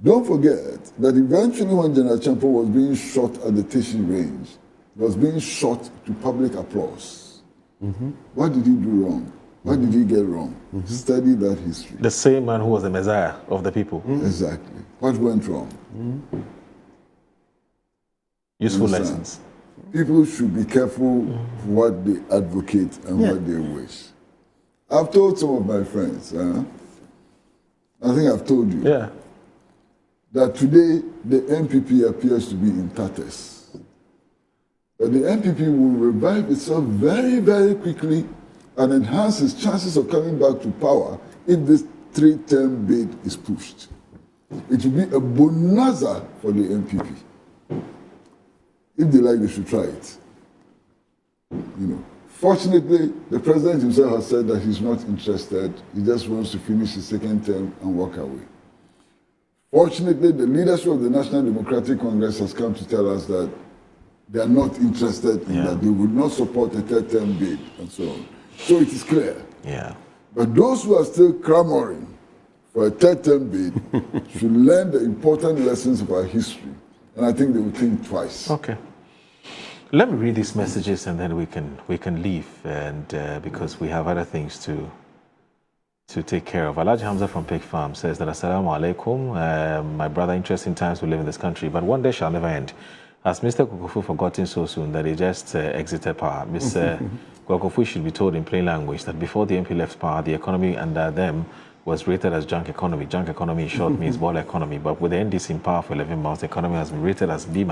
Don't forget that eventually when General Champon was being shot at the Teshi range, he was being shot to public applause. What did he do wrong? What did he get wrong? Study that history. The same man who was the Messiah of the people. Exactly. What went wrong? Useful Understand? lessons. People should be careful what they advocate and what they wish. I've told some of my friends, I think I've told you, Yeah. that today the NPP appears to be in tatters. But the NPP will revive itself very, very quickly and enhance its chances of coming back to power if this 3-term bid is pushed. It will be a bonanza for the NPP. If they like, they should try it. Fortunately, the president himself has said that he's not interested. He just wants to finish his 2nd term and walk away. Fortunately, the leadership of the National Democratic Congress has come to tell us that they are not interested in that. They would not support a 3rd term bid and so on. So it is clear Yeah. But those who are still clamoring for a third-term bid should learn the important lessons of our history, and I think they will think twice. Okay. Let me read these messages and then we can leave, and because we have other things to take care of. Alhaji Hamza from Pig Farm says that Assalamu alaikum, my brother, interesting times we live in this country, but one day shall never end. Has Mr. Kokofu forgotten so soon that he just exited power? Mr. Kokofu should be told in plain language that before the MP left power, the economy under them was rated as junk economy. Junk economy in short means ball economy, but with the NDC in power for 11 months, the economy has been rated as B-.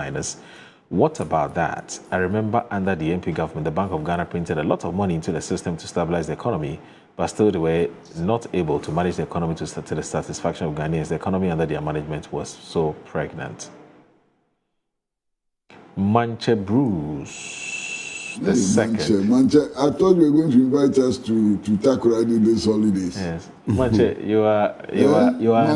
What about that? I remember under the MP government, the Bank of Ghana printed a lot of money into the system to stabilize the economy, but still they were not able to manage the economy to the satisfaction of Ghanaians. The economy under their management was so pregnant. Manche Bruce, the second. Manche, I thought you were going to invite us to Takoradi these holidays. Yes, Manche, you are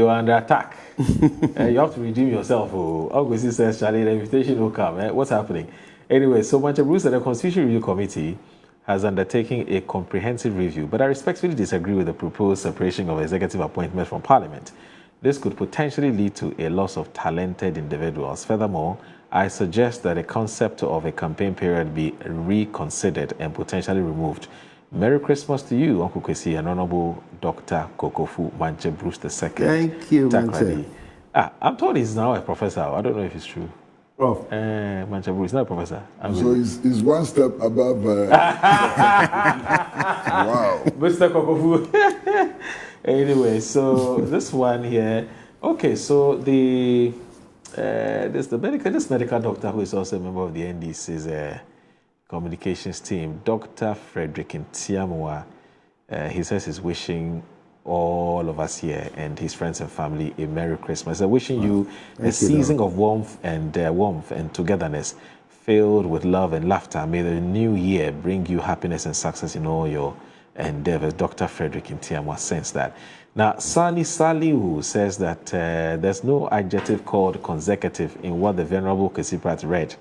under attack. You have to redeem yourself. Kwesi says, Charlie, the invitation will come. What's happening? Anyway, so Manche Bruce said the Constitution Review Committee has undertaken a comprehensive review, but I respectfully disagree with the proposed separation of executive appointments from Parliament. This could potentially lead to a loss of talented individuals. Furthermore, I suggest that the concept of a campaign period be reconsidered and potentially removed. Merry Christmas to you, Uncle Kwesi, and Honorable Dr. Kokofu Manche Bruce II. Thank you, Manche. I'm told he's now a professor. I don't know if it's true. Prof. Manche Bruce, not a professor. So he's one step above. Wow. Mr. Kokofu. Anyway, so this one here. Okay, so this medical doctor who is also a member of the NDC's communications team, Dr. Frederick Ntiamwa, he says he's wishing all of us here and his friends and family a Merry Christmas. I'm wishing you a season of warmth and togetherness, filled with love and laughter. May the new year bring you happiness and success in all your endeavors. Dr. Frederick Ntiamwa sends that. Now, Sani Salihu says that there's no adjective called consecutive in what the Venerable Kwesi Pratt read.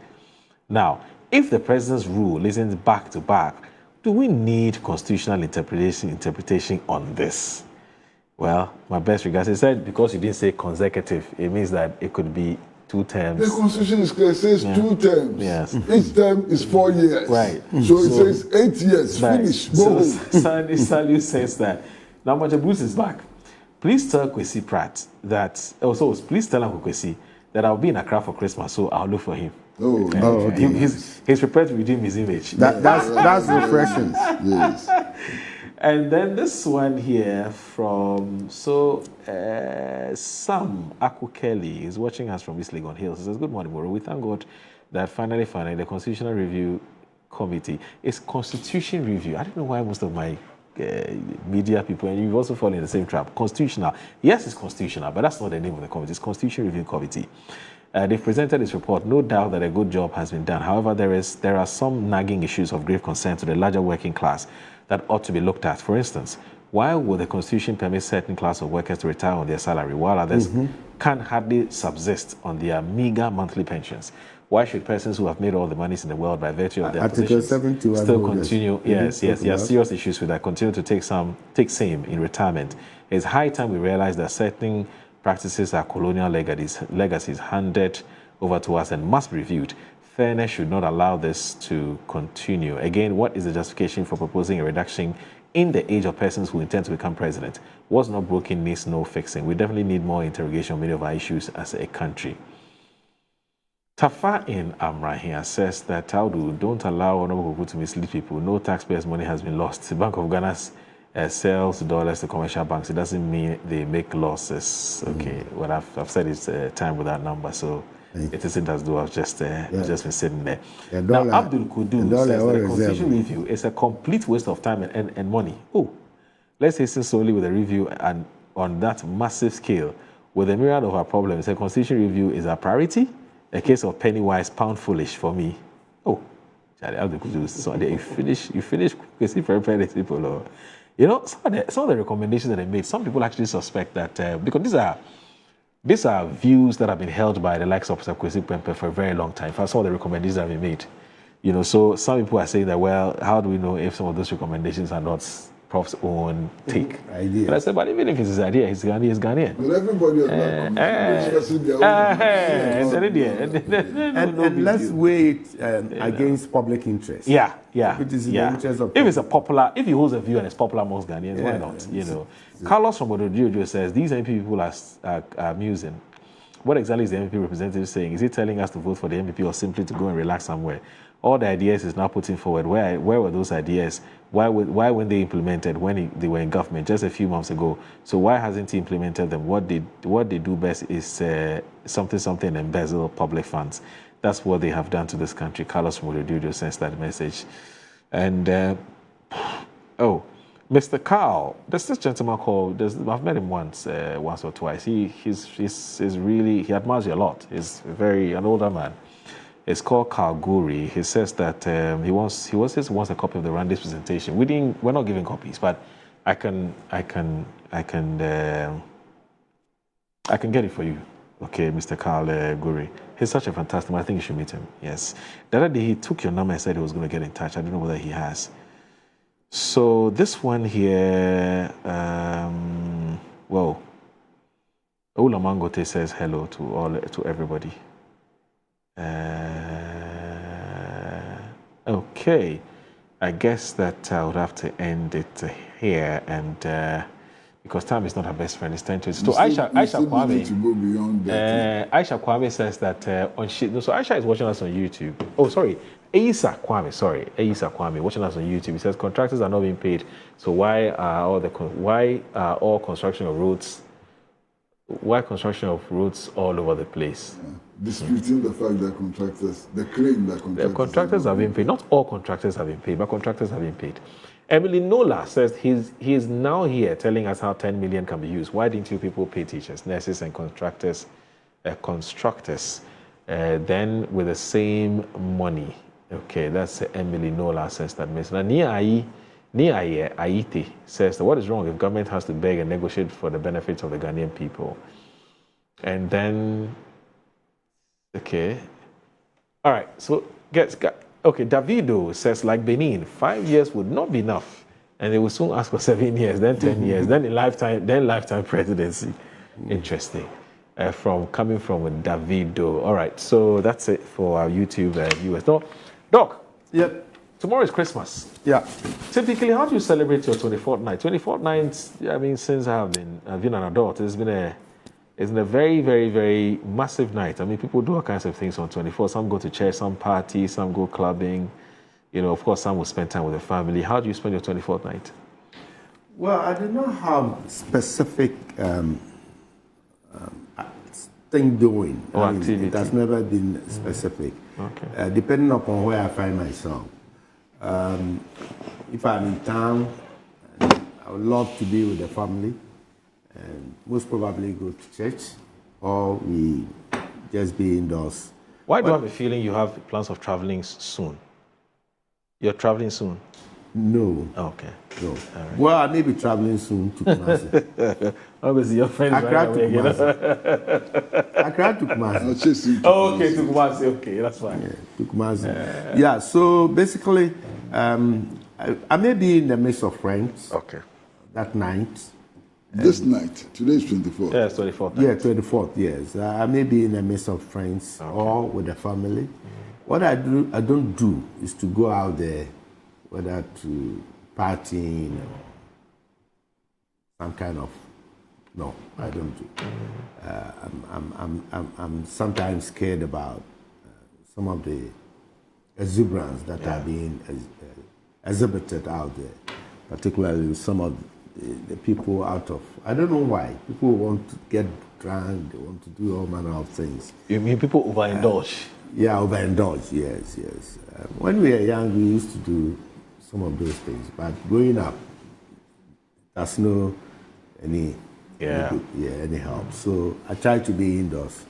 Now, if the president's rule isn't back to back, do we need constitutional interpretation on this? Well, my best regards. He said because you didn't say consecutive, it means that it could be 2 terms. The Constitution is clear. It says 2 terms. Yes. Each term is 4 years. Right. So it says 8 years. Right. Finish. Go So home. Sandy Saliu says that. Now, Manche Bruce is back. Please tell Kwesi Pratt that, please tell Uncle Kwesi that I'll be in Accra for Christmas, so I'll look for him. Oh, okay. He's prepared to redeem his image. That's refreshing. Yes. And then this one here from Sam Akukeli is watching us from East Legon Hills. He says, good morning, Moro. We thank God that finally the Constitutional Review Committee is Constitution Review. I don't know why most of my media people, and you've also fallen in the same trap. Constitutional. Yes, it's constitutional, but that's not the name of the committee. It's Constitution Review Committee. They've presented this report. No doubt that a good job has been done. However, there are some nagging issues of grave concern to the larger working class that ought to be looked at. For instance, why would the Constitution permit certain class of workers to retire on their salary while others can hardly subsist on their meager monthly pensions? Why should persons who have made all the monies in the world by virtue of their positions still continue? Yes, serious issues with that. Continue to take same in retirement. It's high time we realize that certain practices are colonial legacies handed over to us and must be reviewed. Fairness should not allow this to continue. Again, what is the justification for proposing a reduction in the age of persons who intend to become president? What's not broken needs no fixing. We definitely need more interrogation on many of our issues as a country. Tafa in Amrahia says that Taudu, don't allow Honorable Kokofu to mislead people. No taxpayers' money has been lost. The Bank of Ghana sells dollars to commercial banks. It doesn't mean they make losses. Okay, what I've said is time without number, so it isn't as though I've just been sitting there. Now, Abdul Kudu says that the Constitution Review is a complete waste of time and money. Oh, let's hasten solely with a review and on that massive scale. With a myriad of our problems, a Constitution Review is a priority. A case of penny wise, pound foolish for me. Oh, Charlie, Abdul Kudu, so you finish Kwesi prepare people. Or, you know, some of the recommendations that they made, some people actually suspect that because these are views that have been held by the likes of Kwesi Pempe for a very long time. For some of the recommendations that have been made, you know, so some people are saying that, well, how do we know if some of those recommendations are not Prof's own take. Idea. And I said, but even if it's his idea, he's Ghanaian. But everybody has not expressing their own. And let's weigh it against public interest. Yeah. If it is in the interest of if it's a popular, if he holds a view and it's popular amongst Ghanaians, why not? You know, Carlos from Odojojo says these MP people are amusing. What exactly is the MP representative saying? Is he telling us to vote for the MPP or simply to go and relax somewhere? All the ideas he's now putting forward, where were those ideas? Why weren't they implemented when they were in government just a few months ago? So why hasn't he implemented them? What they do best is something embezzle public funds. That's what they have done to this country. Carlos from Odojojo sends that message. And, Mr. Carl, there's this gentleman called, I've met him once or twice. He's really, he admires you a lot. He's an older man. It's called Carl Guri. He says that he wants a copy of the Randy's presentation. We're not giving copies, but I can get it for you. Okay, Mr. Carl Guri. He's such a fantastic man. I think you should meet him. Yes. The other day he took your number and said he was going to get in touch. I don't know whether he has. So this one here, Oula Mangote says hello to everybody. Okay, I guess that I would have to end it here, and because time is not her best friend, it's time to. So Aisha Kwame. To go beyond that. Aisha Kwame says that so Aisha is watching us on YouTube. Oh, sorry. Aisa Kwame watching us on YouTube. He says contractors are not being paid. So why are all construction of roads? Why construction of roads all over the place? Disputing the fact that the claim that contractors have been paid. Not all contractors have been paid, but contractors have been paid. Emily Nola says he is now here telling us how 10 million can be used. Why didn't you people pay teachers, nurses, and constructors, then with the same money? Okay, that's Emily Nola says that. Miss Niaye Aite says that what is wrong if government has to beg and negotiate for the benefits of the Ghanaian people? And then, okay, all right. So okay, Davido says like Benin, 5 years would not be enough, and they will soon ask for 7 years, then 10 years, then lifetime presidency. Interesting. Coming from Davido. All right, so that's it for our YouTube viewers. No, Doc. Yep. Tomorrow is Christmas. Yeah. Typically, how do you celebrate your 24th night? 24th night, I mean, since I've been an adult, it's been a very, very, very massive night. I mean, people do all kinds of things on 24th. Some go to church, some party, some go clubbing. You know, of course, some will spend time with their family. How do you spend your 24th night? Well, I do not have specific thing doing. Or activity. It has never been specific. Okay. Depending upon where I find myself. If I'm in town, I would love to be with the family, and most probably go to church, or we just be indoors. Why do I have a feeling you have plans of traveling soon? You're traveling soon? No. Oh, okay. No. Right. Well, I may be traveling soon to Kumasi. Obviously, your friends Accra right to away, you know? Accra to Kumasi. Oh, okay, to Kumasi. Okay, that's fine. Yeah, to Kumasi. Yeah, so basically, I may be in the midst of friends. Okay. That night. This night. Today is 24th. Yeah, it's 24th. Yeah, 24th, yes. I may be in the midst of friends or with the family. What I don't do is to go out there, whether to partying or some kind of, no, I don't do. I'm sometimes scared about some of the exuberance that are being exhibited out there, particularly with some of the people out of, I don't know why, people want to get drunk, they want to do all manner of things. You mean people overindulge? Yeah, overindulge, yes. When we were young, we used to do some of those things, but growing up, there's no any help. So I try to be indoors,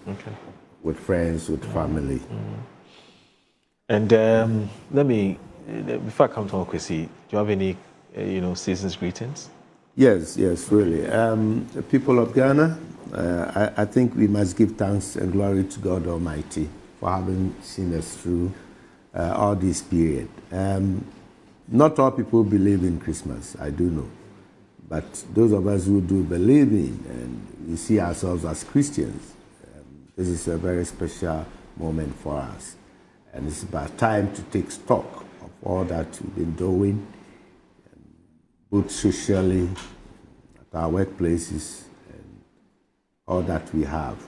with friends, with family. And let me, before I come to Kwesi, do you have any, season's greetings? Yes, really. The people of Ghana, I think we must give thanks and glory to God Almighty for having seen us through all this period. Not all people believe in Christmas, I do know. But those of us who do believe in and we see ourselves as Christians, this is a very special moment for us. And it's about time to take stock of all that we've been doing, both socially, at our workplaces, and all that we have.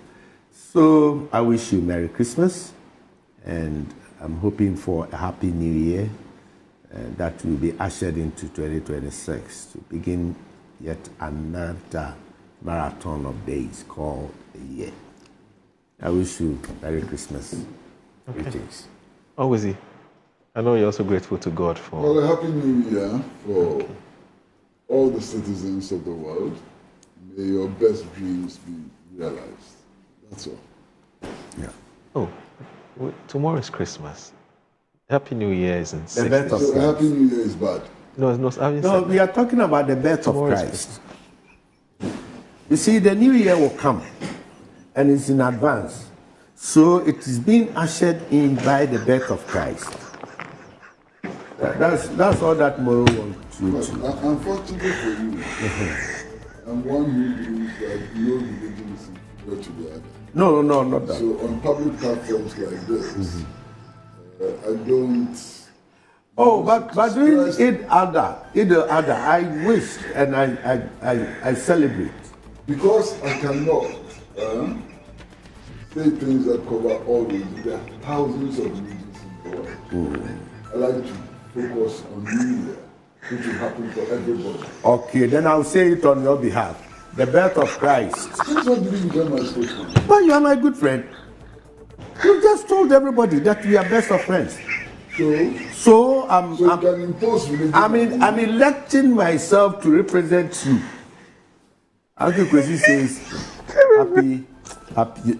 So I wish you Merry Christmas, and I'm hoping for a Happy New Year. That will be ushered into 2026 to begin yet another marathon of days called a year. I wish you Merry Christmas. Okay. Greetings. Kwesi, I know you're also grateful to God for... Well, a Happy New Year for all the citizens of the world. May your best dreams be realized. That's all. Yeah. Oh, tomorrow is Christmas. Happy New Year is in 6 The birth of So a Christ. Happy New Year is bad. No, we are talking about the birth Tomorrow of is Christ. You see, the new year will come, and it's in advance. So it is being ushered in by the birth of Christ. That's all that Moro wants you But to. unfortunately for you, I'm one who believes that no religion is inferior to the other. No, not that. So on public platforms like this, I don't. Oh, but during Eid al-Adha, I wish and I celebrate. Because I cannot say things that cover all religions. There are thousands of religions in the world. I like to focus on New Year, which will happen for everybody. Okay, then I'll say it on your behalf. The birth of Christ. Since when did you become my spokesman? But you are my good friend. You just told everybody that we are best of friends. So you can impose religion. I'm electing myself to represent you. Uncle Kwesi says, happy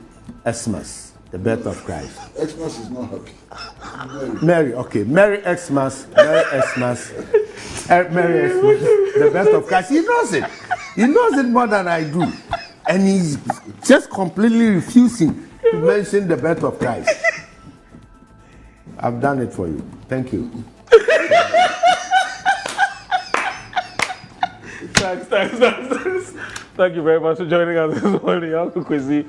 Xmas, the birth of Christ. Xmas is not happy. Merry, okay. Merry Xmas, Merry Xmas, Merry Xmas, the birth of Christ. He knows it. He knows it more than I do. And he's just completely refusing to mention the birth of Christ. I've done it for you. Thank you. Thanks. Thank you very much for joining us this morning. Uncle Kwesi,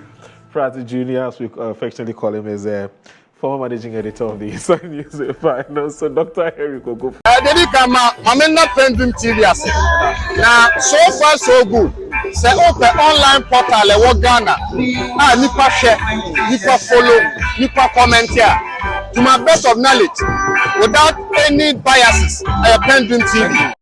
Pratt Jr., as we affectionately call him, is a former managing editor of the Inside Newspaper, and also Dr. Henry Kokofu. I'm not PENDREAM TV. Now, so far so good. Say open online portal e Ghana. Nipa share, nipa follow, nipa comment here. To my best of knowledge, without any biases, PENDREAM TV.